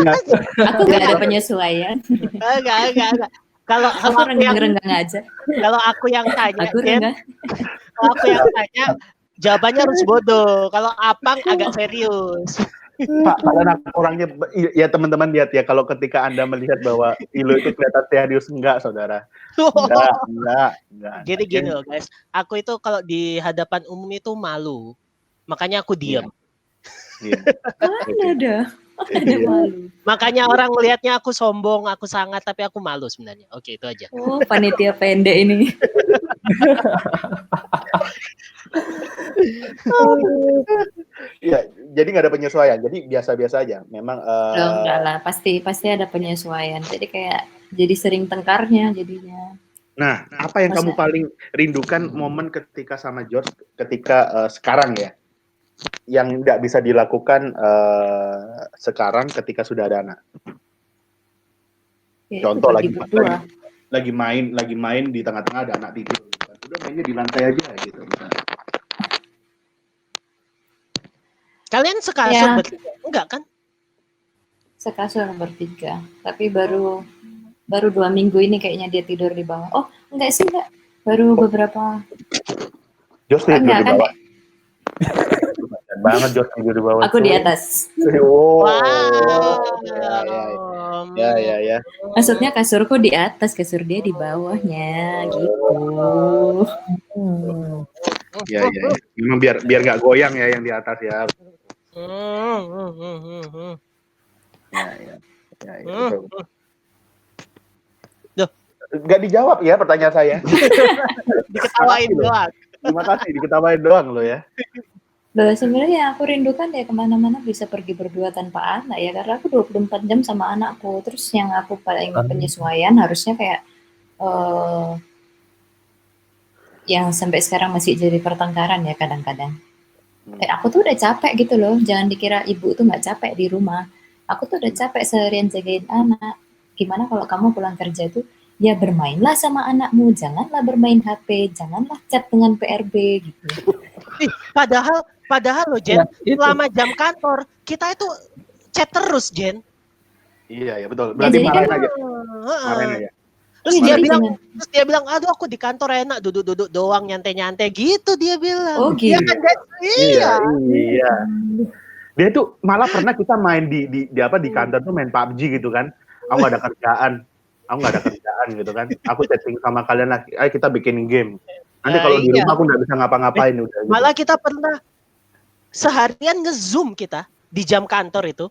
nggak ada penyesuaian. Enggak. Kalau aku renggang aja. Kalau aku yang tanya, kalau aku yang tanya, jawabannya harus bodoh. Kalau Apang agak serius. Pak, karena orangnya ya teman-teman lihat ya, kalau ketika Anda melihat bahwa Ilo itu kelihatan serius, enggak saudara. Enggak. Jadi gini loh guys, aku itu kalau di hadapan umum itu malu. Makanya aku diam. Ada malu. Makanya orang melihatnya aku sombong, aku sangat, tapi aku malu sebenarnya. Oke, itu aja. Oh, panitia pendek ini. Ya, jadi nggak ada penyesuaian. Jadi biasa-biasa aja. Memang enggak lah, pasti ada penyesuaian. Jadi kayak jadi sering tengkarnya jadinya. Nah, apa yang kamu paling rindukan momen ketika sama George ketika sekarang ya? Yang tidak bisa dilakukan sekarang ketika sudah ada anak. Ya, Contoh itu lagi main di tengah-tengah ada anak tidur. Udah mainnya di lantai aja gitu. Kalian sekasur bertiga? Enggak kan? Sekasur bertiga, tapi baru 2 minggu ini kayaknya dia tidur di bawah. Oh, enggak. Baru beberapa. Jos tidur di bawah. Banget Jos tidur di bawah. Aku di atas. Wow. Ya. Maksudnya kasurku di atas, kasur dia di bawahnya gitu. Ya. Memang biar nggak goyang ya yang di atas ya. Ya. Nggak dijawab ya pertanyaan saya. Diketawain doang. Terima kasih, diketawain doang lo ya. Loh, sebenarnya yang aku rindukan ya kemana-mana bisa pergi berdua tanpa anak ya, karena aku 24 jam sama anakku. Terus yang aku paling penyesuaian harusnya kayak yang sampai sekarang masih jadi pertengkaran ya kadang-kadang. Aku tuh udah capek gitu loh, jangan dikira ibu tuh nggak capek di rumah. Aku tuh udah capek seharian jagain anak. Gimana kalau kamu pulang kerja tuh, ya bermainlah sama anakmu, janganlah bermain HP, janganlah chat dengan PRB gitu. Padahal loh Jen, selama jam kantor kita itu chat terus Jen. Iya betul. Berarti marahin aja. Terus dia bilang, aduh aku di kantor enak duduk-duduk doang nyantai-nyantai gitu dia bilang. Oh gitu. Iya. Dia tuh malah pernah kita main di kantor tuh main PUBG gitu kan. Aku nggak ada kerjaan gitu kan. Aku chatting sama kalian lagi, ayo kita bikin game. Nanti kalau di rumah aku nggak bisa ngapa-ngapain udah. Gitu. Malah kita pernah seharian nge-zoom kita di jam kantor itu.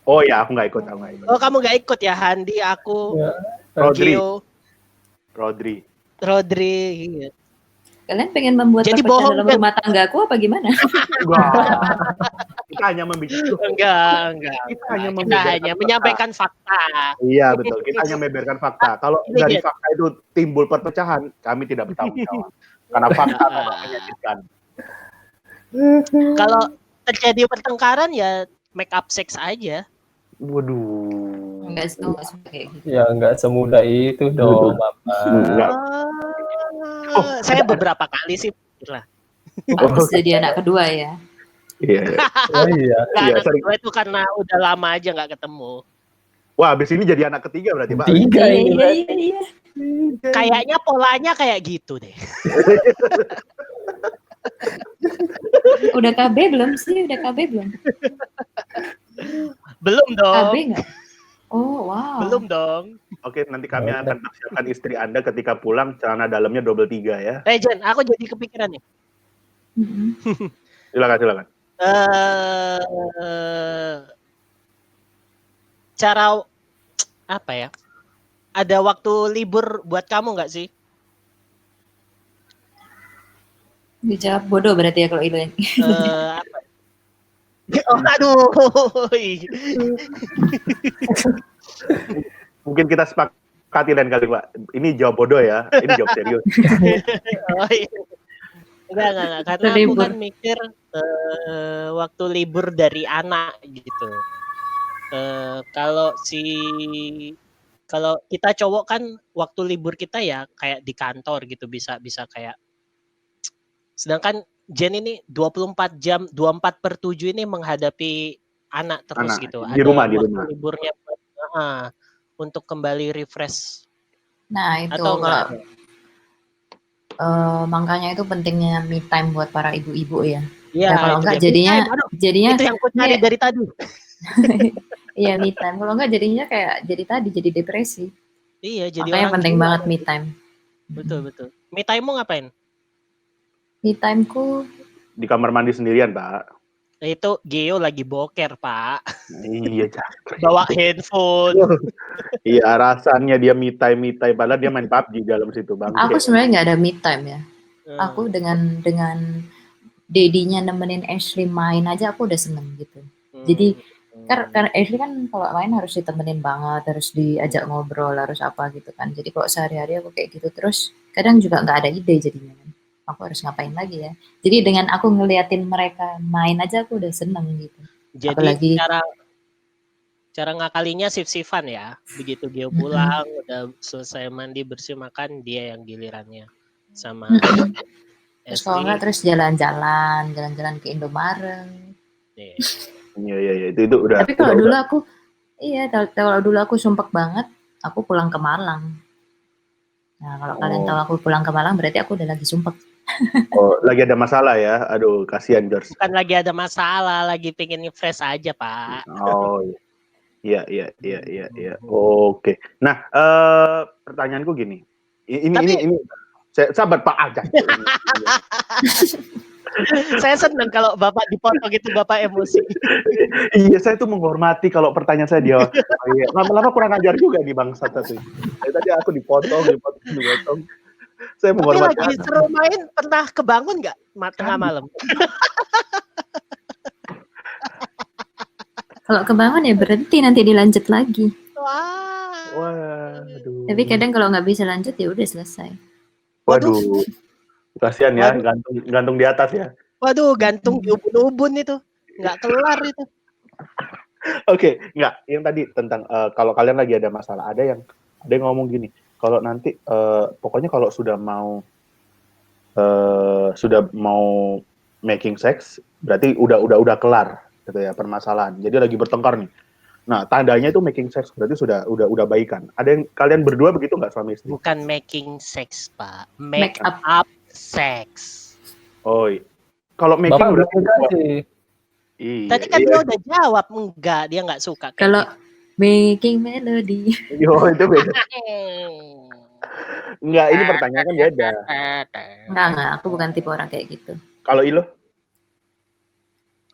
Oh ya, aku nggak ikut. Oh kamu nggak ikut ya, Handi, aku, Rodri. Iya. Kalian pengen membuat jadi bohong dalam rumah tanggaku apa gimana? Kita hanya membicarakan. Enggak. Kita hanya menyampaikan fakta. Iya betul. Kita hanya membeberkan fakta. Kalau dari fakta itu timbul perpecahan, kami tidak bertanggung jawab. Karena fakta memang menyakitkan. Kalau terjadi pertengkaran ya make up sex aja. Waduh. Enggak kayak gitu. Ya enggak semudah itu dong, Bapak. Saya beberapa kali sih lah. Harus jadi anak kedua ya. Iya. Anak kedua itu karena udah lama aja nggak ketemu. Wah, abis ini jadi anak ketiga berarti Pak. Iya. Kayaknya polanya kayak gitu deh. Udah KB belum sih? Belum dong. KB nggak? Oh wow. Belum dong. Oke, nanti kami akan persiapkan istri Anda ketika pulang celana dalamnya double 3 ya. Jen, aku jadi kepikiran nih. Silakan. Cara apa ya? Ada waktu libur buat kamu nggak sih? Dijawab bodoh berarti ya kalau itu. Apa? Oh, aduh. Mungkin kita sepakati lain kali Pak. Ini jawab bodoh ya. Ini jawab serius. Oh, iya. Enggak. Karena aku kan mikir waktu libur dari anak gitu. Kalau kita cowok kan waktu libur kita ya kayak di kantor gitu bisa kayak. Sedangkan Jen ini 24 jam 24/7 ini menghadapi anak terus gitu. Di rumah. Liburnya untuk kembali refresh. Nah, itu atau kalau makanya itu pentingnya me time buat para ibu-ibu ya. Iya, nah, kalau enggak jadinya itu yang aku cari dari tadi. Iya, me time. Kalau enggak jadinya kayak jadi depresi. Iya, jadi makanya penting banget me time. Betul. Me time-mu ngapain? Me time-ku di kamar mandi sendirian, Pak. Itu Geo lagi boker, Pak. Iya, bawa handphone. Iya, rasanya dia me time padahal dia main PUBG dalam situ, Bang. Aku sebenarnya nggak ada me time ya. Aku dengan Dedinya nemenin Ashley main aja aku udah seneng gitu. Jadi Karena Ashley kan kalau main harus ditemenin banget, harus diajak ngobrol, harus apa gitu kan. Jadi kalau sehari-hari aku kayak gitu terus, kadang juga nggak ada ide jadinya kan. Aku harus ngapain lagi ya. Jadi dengan aku ngeliatin mereka main aja aku udah seneng gitu. Jadi Apalagi cara ngakalinya sif-sifan ya. Begitu dia pulang, udah selesai mandi, bersih, makan, dia yang gilirannya sama terus kalau Ashley. nggak terus jalan-jalan ke Indomaret. Iya, itu udah. Tapi kalau dulu aku, kalau dulu aku sumpek banget, aku pulang ke Malang. Nah kalau kalian tahu aku pulang ke Malang berarti aku udah lagi sumpek. Oh, lagi ada masalah ya. Aduh, kasihan George. Bukan lagi ada masalah, lagi pengen fresh aja, Pak. Oh, iya. Oke. Nah, pertanyaanku gini. Ini sahabat Pak aja. Saya senang kalau Bapak dipotong gitu, Bapak emosi. Iya, saya tuh menghormati kalau pertanyaan saya dia. Iya. Lama-lama kurang ajar juga di bangsa tadi. Tadi aku dipotong. Saya Tapi menghormati. lagi seru main, pernah kebangun nggak tengah malam? Kalau kebangun ya berhenti nanti dilanjut lagi. Waduh. Tapi kadang kalau nggak bisa lanjut ya udah selesai. Waduh. Kasihan ya, gantung di atas ya. Waduh, gantung di ubun-ubun itu. Nggak kelar itu. Oke, enggak. Yang tadi tentang kalau kalian lagi ada masalah, ada yang ngomong gini, kalau nanti pokoknya kalau sudah mau making sex, berarti udah kelar gitu ya permasalahan. Jadi lagi bertengkar nih. Nah, tandanya itu making sex berarti udah baikan. Ada yang kalian berdua begitu nggak suami istri? Bukan making sex, Pak. Make up sex. Oh, iya. Kalau making Bapak berarti belum kasih. iya. Tadi kan dia udah jawab enggak, dia nggak suka. kayak Kalau gitu. making melody. Yo, itu beda. Enggak, ini pertanyaan kan beda. Enggak, aku bukan tipe orang kayak gitu. Kalau Ilo?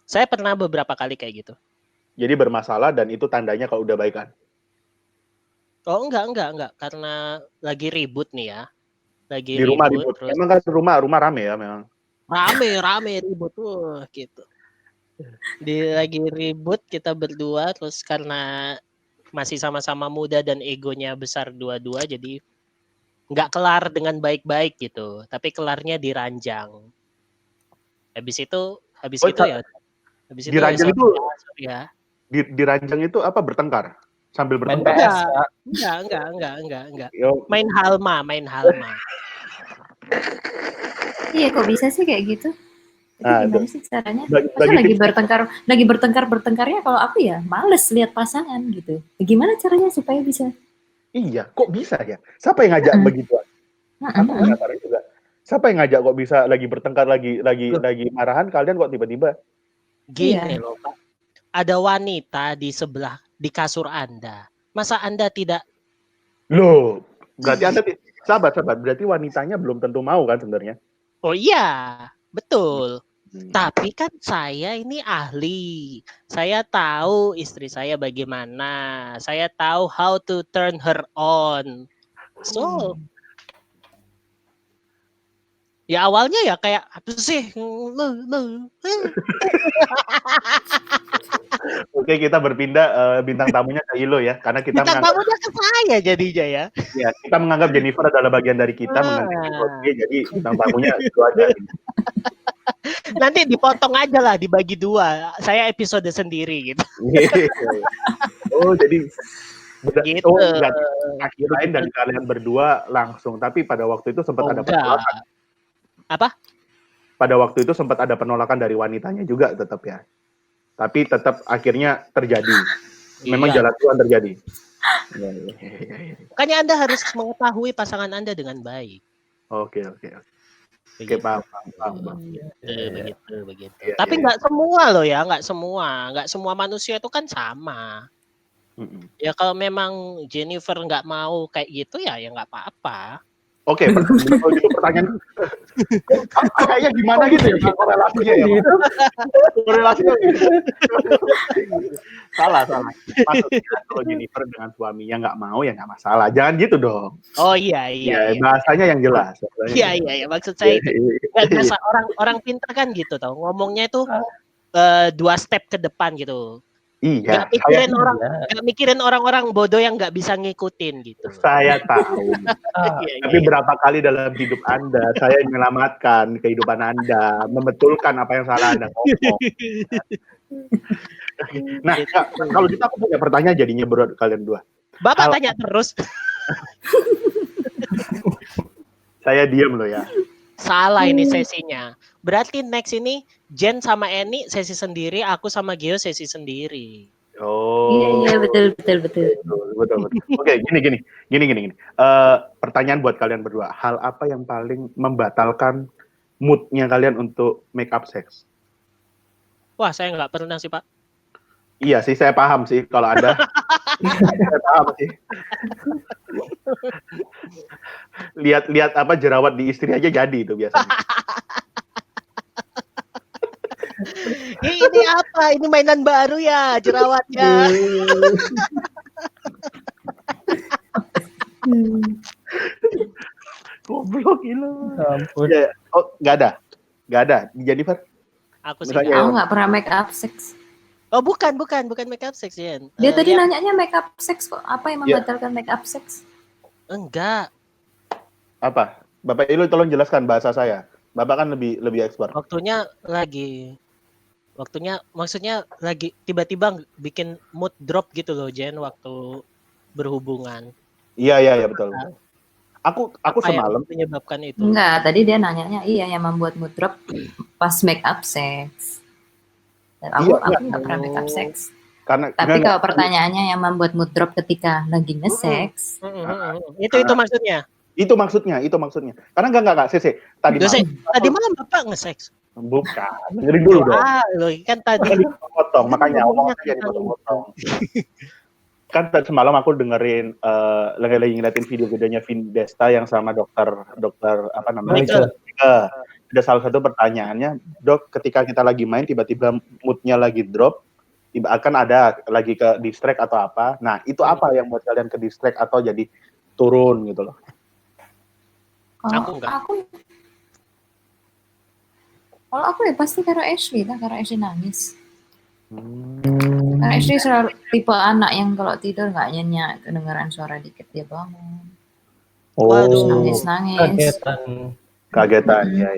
Saya pernah beberapa kali kayak gitu. Jadi bermasalah dan itu tandanya kalau udah baikan. Oh enggak, karena lagi ribut nih ya. Lagi Di rumah ribut. terus Emang kan rumah rame ya memang. rame ribut gitu. Lagi ribut kita berdua terus karena masih sama-sama muda dan egonya besar dua-dua jadi nggak kelar dengan baik-baik gitu. Tapi kelarnya di ranjang. Habis itu ya. Habis itu Di ranjang itu sorry ya. di ranjang itu apa bertengkar? Sambil Main bertengkar. PS. Enggak. Yo, Main halma. Iya kok bisa sih kayak gitu? Itu gimana sih caranya? Masa lagi bertengkarnya kalau aku ya males lihat pasangan gitu. Gimana caranya supaya bisa? iya, kok bisa ya? Siapa yang ngajak begitu? Aku penasaran juga. Siapa yang ngajak kok bisa lagi bertengkar lagi marahan kalian kok tiba-tiba? Gini loh Pak. Ada wanita di sebelah di kasur Anda. Masa Anda tidak Loh, berarti Anda sahabat, berarti wanitanya belum tentu mau kan sebenarnya? Oh iya, betul. Tapi kan saya ini ahli. Saya tahu istri saya bagaimana. Saya tahu how to turn her on. So, ya awalnya ya kayak apa sih? Oke, kita berpindah bintang tamunya ke Ilo ya, karena kita Bintang tamunya ke saya jadinya ya. Ya, kita menganggap Jennifer adalah bagian dari kita, menganggap dia jadi bintang tamunya itu aja. Nanti dipotong aja lah, dibagi dua. Saya episode sendiri gitu. Oh, jadi Gitu. Oh, enggak. Kirain dari kalian berdua langsung, tapi pada waktu itu sempat ada penolakan. Apa? Pada waktu itu sempat ada penolakan dari wanitanya juga tetap ya. Tapi tetap akhirnya terjadi. Memang jalan Tuhan terjadi. Makanya Anda harus mengetahui pasangan Anda dengan baik. Oke, paham. Begitu. Tapi nggak semua loh ya, nggak semua manusia itu kan sama. Ya kalau memang Jennifer nggak mau kayak gitu ya nggak apa-apa. Oke, itu pertanyaan. Kayaknya gimana gitu ya korelasinya ya? Korelasinya salah. Maksudnya kalau Jennifer dengan suaminya nggak mau ya nggak masalah. Jangan gitu dong. Oh iya. Bahasanya yang jelas. Iya. Maksud saya itu. Nggak biasa orang pintar kan gitu tau. Ngomongnya itu 2 step ke depan gitu. Iya, Nggak mikirin orang-orang bodoh yang nggak bisa ngikutin gitu. saya tahu. Tapi berapa kali dalam hidup Anda saya menyelamatkan kehidupan Anda, membetulkan apa yang salah Anda ngomong. Nah, kalau gitu aku punya pertanyaan jadinya buat kalian dua. Bapak tanya terus. Saya diam loh ya. Salah ini sesinya. Berarti next ini Jen sama Eni sesi sendiri, aku sama Gio sesi sendiri. Oh. Iya, betul. Betul. Oke, gini. Pertanyaan buat kalian berdua. Hal apa yang paling membatalkan moodnya kalian untuk make up sex? Wah, saya nggak pernah sih, Pak. Iya sih, saya paham sih kalau Anda. Saya paham sih. Lihat apa jerawat di istri aja jadi itu biasanya. Ini apa? Ini mainan baru ya, jerawatnya. Goblok gila. Ampun. Ya, oh, nggak ada. Di Jennifer. Aku sih Misalnya- Aku nggak pernah make up sex. Oh, bukan make up sex, Jen. Dia tadi nanyanya make up sex kok. Apa yang membatalkan make up sex? Enggak. Apa? Bapak Ilu tolong jelaskan bahasa saya. Bapak kan lebih expert. Waktunya maksudnya lagi tiba-tiba bikin mood drop gitu loh, Jen, waktu berhubungan. Iya betul. Aku Apa yang semalam menyebabkan itu? Enggak, tadi dia nanyanya yang membuat mood drop pas make up sex. Dan aku nggak pernah make up sex. Tapi kalau pertanyaannya yang membuat mood drop ketika lagi nge-sex. Itu maksudnya. Itu maksudnya. Karena enggak Sese. Tadi malam Bapak nge-sex. Bukan. Dengerin dulu dong. Loh, kan tadi Potong, makanya ngomongnya jadi potong-potong. Kan semalam aku dengerin lagi ngeliatin video-videonya Vin Desta yang sama dokter apa namanya? Ada salah satu pertanyaannya, Dok, ketika kita lagi main tiba-tiba moodnya lagi drop, akan ada lagi ke distract atau apa. Nah, itu apa yang buat kalian ke distract atau jadi turun gitu loh? Aku enggak. Kalau aku ya pasti karena Ashley nangis. Karena Ashley selalu tipe anak yang kalau tidur nggak nyenyak, kedengaran suara dikit dia bangun. Nangis. Kagetan ya.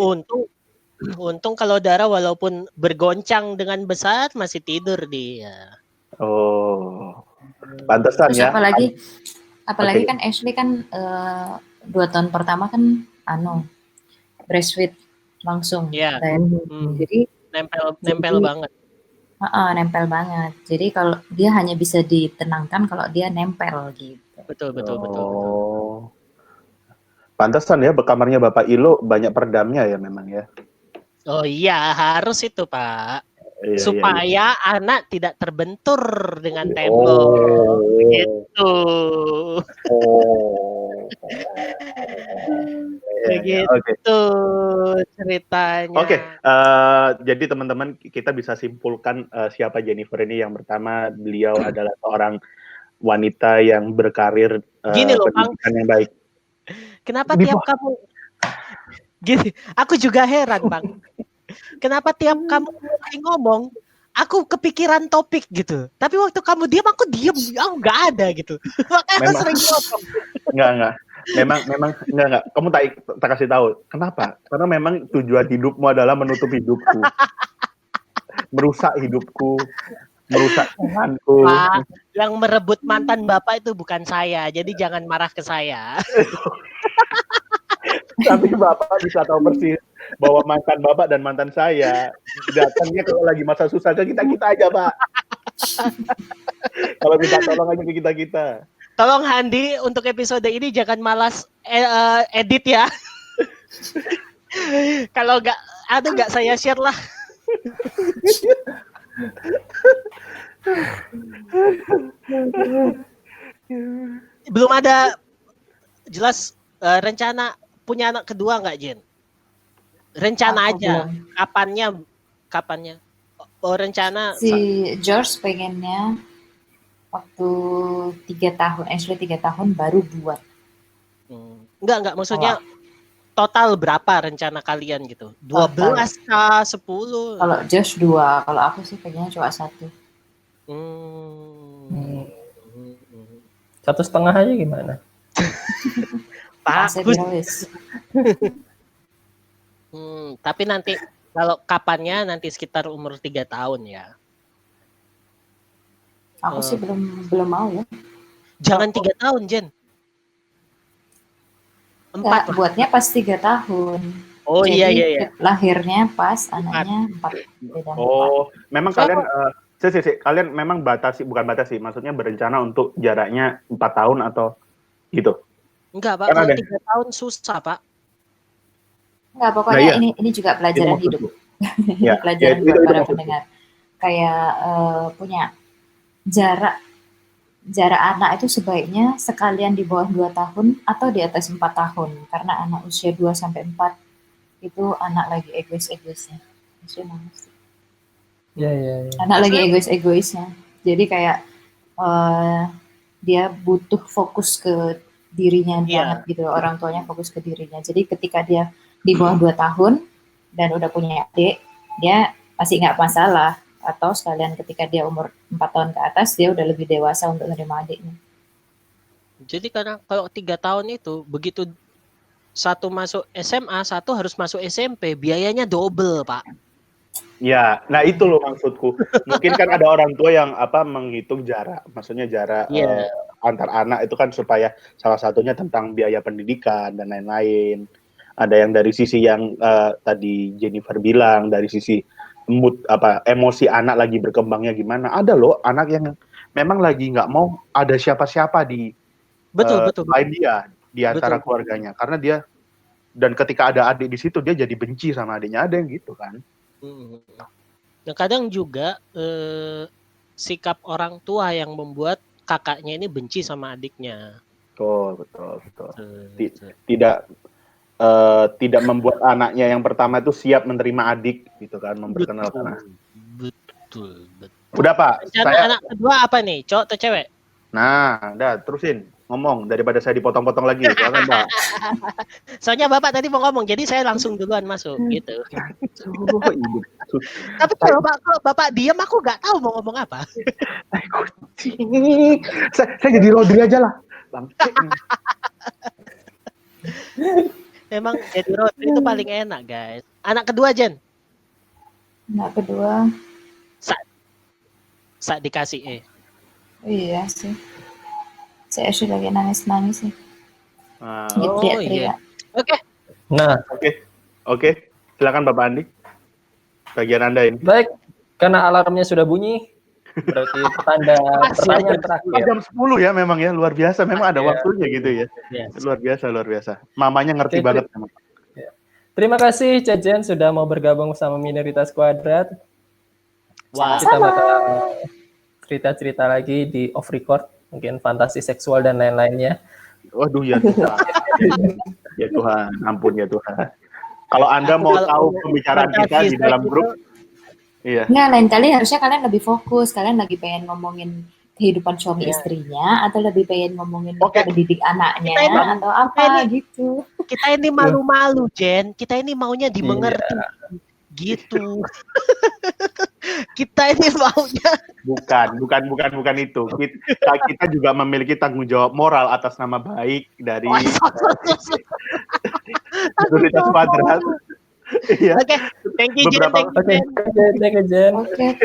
Untung kalau Dara walaupun bergoncang dengan besar masih tidur dia. Oh. Pantesan Terus ya. Apalagi kan Ashley kan 2 tahun pertama kan breastfeed langsung. Iya. Jadi nempel banget. Nempel banget. Jadi kalau dia hanya bisa ditenangkan kalau dia nempel gitu. Betul. Pantesan ya kamarnya Bapak Ilo banyak peredamnya ya memang ya. Oh iya, harus itu, Pak. Iya, supaya anak tidak terbentur dengan tembok. Gitu. Begitu ceritanya. Oke, jadi teman-teman kita bisa simpulkan siapa Jennifer ini. Yang pertama, beliau adalah seorang wanita yang berkarir pendidikan yang baik. Kenapa tiap kamu gini? Aku juga heran, Bang. Kenapa tiap kamu ngomong, aku kepikiran topik gitu. Tapi waktu kamu diam, aku diam. Nggak ada gitu. Makanya aku sering ngomong. Enggak. Memang enggak. Kamu tak kasih tahu. Kenapa? Karena memang tujuan hidupmu adalah menutup hidupku. Merusak hidupku. Merusak Tuhanku. Pak, yang merebut mantan Bapak itu bukan saya. Jadi jangan marah ke saya. Tapi Bapak bisa tahu persis bahwa mantan Bapak dan mantan saya datangnya kalau lagi masa susah ke kita aja, Pak. Kalau minta tolong aja ke kita. Tolong Handi untuk episode ini jangan malas edit ya. Kalau nggak saya share lah. Belum ada jelas rencana punya anak kedua nggak, Jen? Rencana aja. Kapannya? Oh, rencana si George pengennya waktu 3 tahun, Ashley 3 tahun baru buat. Enggak, maksudnya total berapa rencana kalian gitu? 12 kah, 10? Kalau Josh 2, kalau aku sih pengennya cuma 1. Hmm. 1,5 aja gimana? Masih Bagus. biologis. Tapi nanti kalau kapannya nanti sekitar umur 3 tahun ya. Aku sih belum mau ya. Jangan 3 tahun, Jen. 4 Enggak, lah. buatnya pas 3 tahun. Oh Jadi iya. lahirnya pas anaknya 4. Beda 4. Oh, memang So, kalian kalian memang bukan batasi, maksudnya berencana untuk jaraknya 4 tahun atau gitu. enggak, Pak. Kan Kalau ada. 3 tahun susah, Pak. Enggak, pokoknya Nah, iya. ini juga pelajaran Itu hidup. maksudku. Ini Ya, pelajaran itu buat para maksudku. pendengar. Kayak punya jarak anak itu sebaiknya sekalian di bawah 2 tahun atau di atas 4 tahun. Karena anak usia 2 sampai 4 itu anak lagi egois-egoisnya. Ya. Anak lagi egois-egoisnya. Jadi kayak dia butuh fokus ke dirinya banget gitu. Orang tuanya fokus ke dirinya. Jadi ketika dia di bawah 2 tahun dan udah punya adik, dia masih nggak masalah. Atau sekalian ketika dia umur 4 tahun ke atas, dia udah lebih dewasa untuk menerima adiknya. Jadi karena kalau 3 tahun itu begitu satu masuk SMA, satu harus masuk SMP, biayanya double, Pak. Ya, nah itu loh maksudku. Mungkin kan ada orang tua yang menghitung jarak, maksudnya jarak antar anak itu kan supaya salah satunya tentang biaya pendidikan dan lain-lain. Ada yang dari sisi yang tadi Jennifer bilang, dari sisi emosi anak lagi berkembangnya gimana. Ada loh anak yang memang lagi nggak mau ada siapa-siapa di betul. lain dia di antara keluarganya, karena dia, dan ketika ada adik di situ dia jadi benci sama adiknya, ada yang gitu kan. Nah, kadang juga sikap orang tua yang membuat kakaknya ini benci sama adiknya. Betul. Tidak membuat anaknya yang pertama itu siap menerima adik gitu kan, memperkenalkan. Betul. Udah Pak, anak kedua apa nih, cowok atau cewek? Nah, udah terusin ngomong daripada saya dipotong-potong lagi. Silakan Pak. Soalnya Bapak tadi mau ngomong, jadi saya langsung duluan masuk gitu. Tapi kalau Bapak diam, aku nggak tahu mau ngomong apa. Saya jadi Rodri aja lah. Memang jadi Rodri itu paling enak, guys. Anak kedua, Jen? Anak kedua. Saat dikasih Iya sih. Saya sudah lagi nangis-nangis sih. Iya. Oke. Nah. Oke. Silakan Bapak Andi. Bagian Anda ini. Baik, karena alarmnya sudah bunyi, berarti pertanyaan terakhir. Jam 10 ya memang ya, luar biasa. Memang ada waktunya gitu ya. Luar biasa. Mamanya ngerti banget. Terima kasih Cejen sudah mau bergabung sama Minoritas Kuadrat. Wah. Kita bakal cerita-cerita lagi di off record, mungkin fantasi seksual dan lain-lainnya. Waduh ya Tuhan. Ya Tuhan, ampun ya Tuhan. Kalau Anda mau tahu pembicaraan kita di dalam grup, iya. Nggak, lain kali harusnya kalian lebih fokus. Kalian lagi pengen ngomongin kehidupan suami istrinya, atau lebih pengen ngomongin mendidik anaknya, atau apa gitu. Kita ini malu-malu, Jen. Kita ini maunya dimengerti. Gitu. Kita ini maunya bukan itu. Kita juga memiliki tanggung jawab moral atas nama baik dari Minoritas Kuadrat. Iya. Oke, thank you Jen. Thank you Jen. Oke.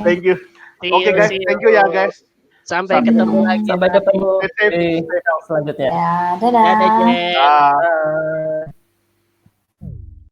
Thank you. Oke guys, thank you ya guys. Sampai ketemu lagi. Sampai ketemu di selanjutnya. Ya, dadah. Dadah Jen. Bye.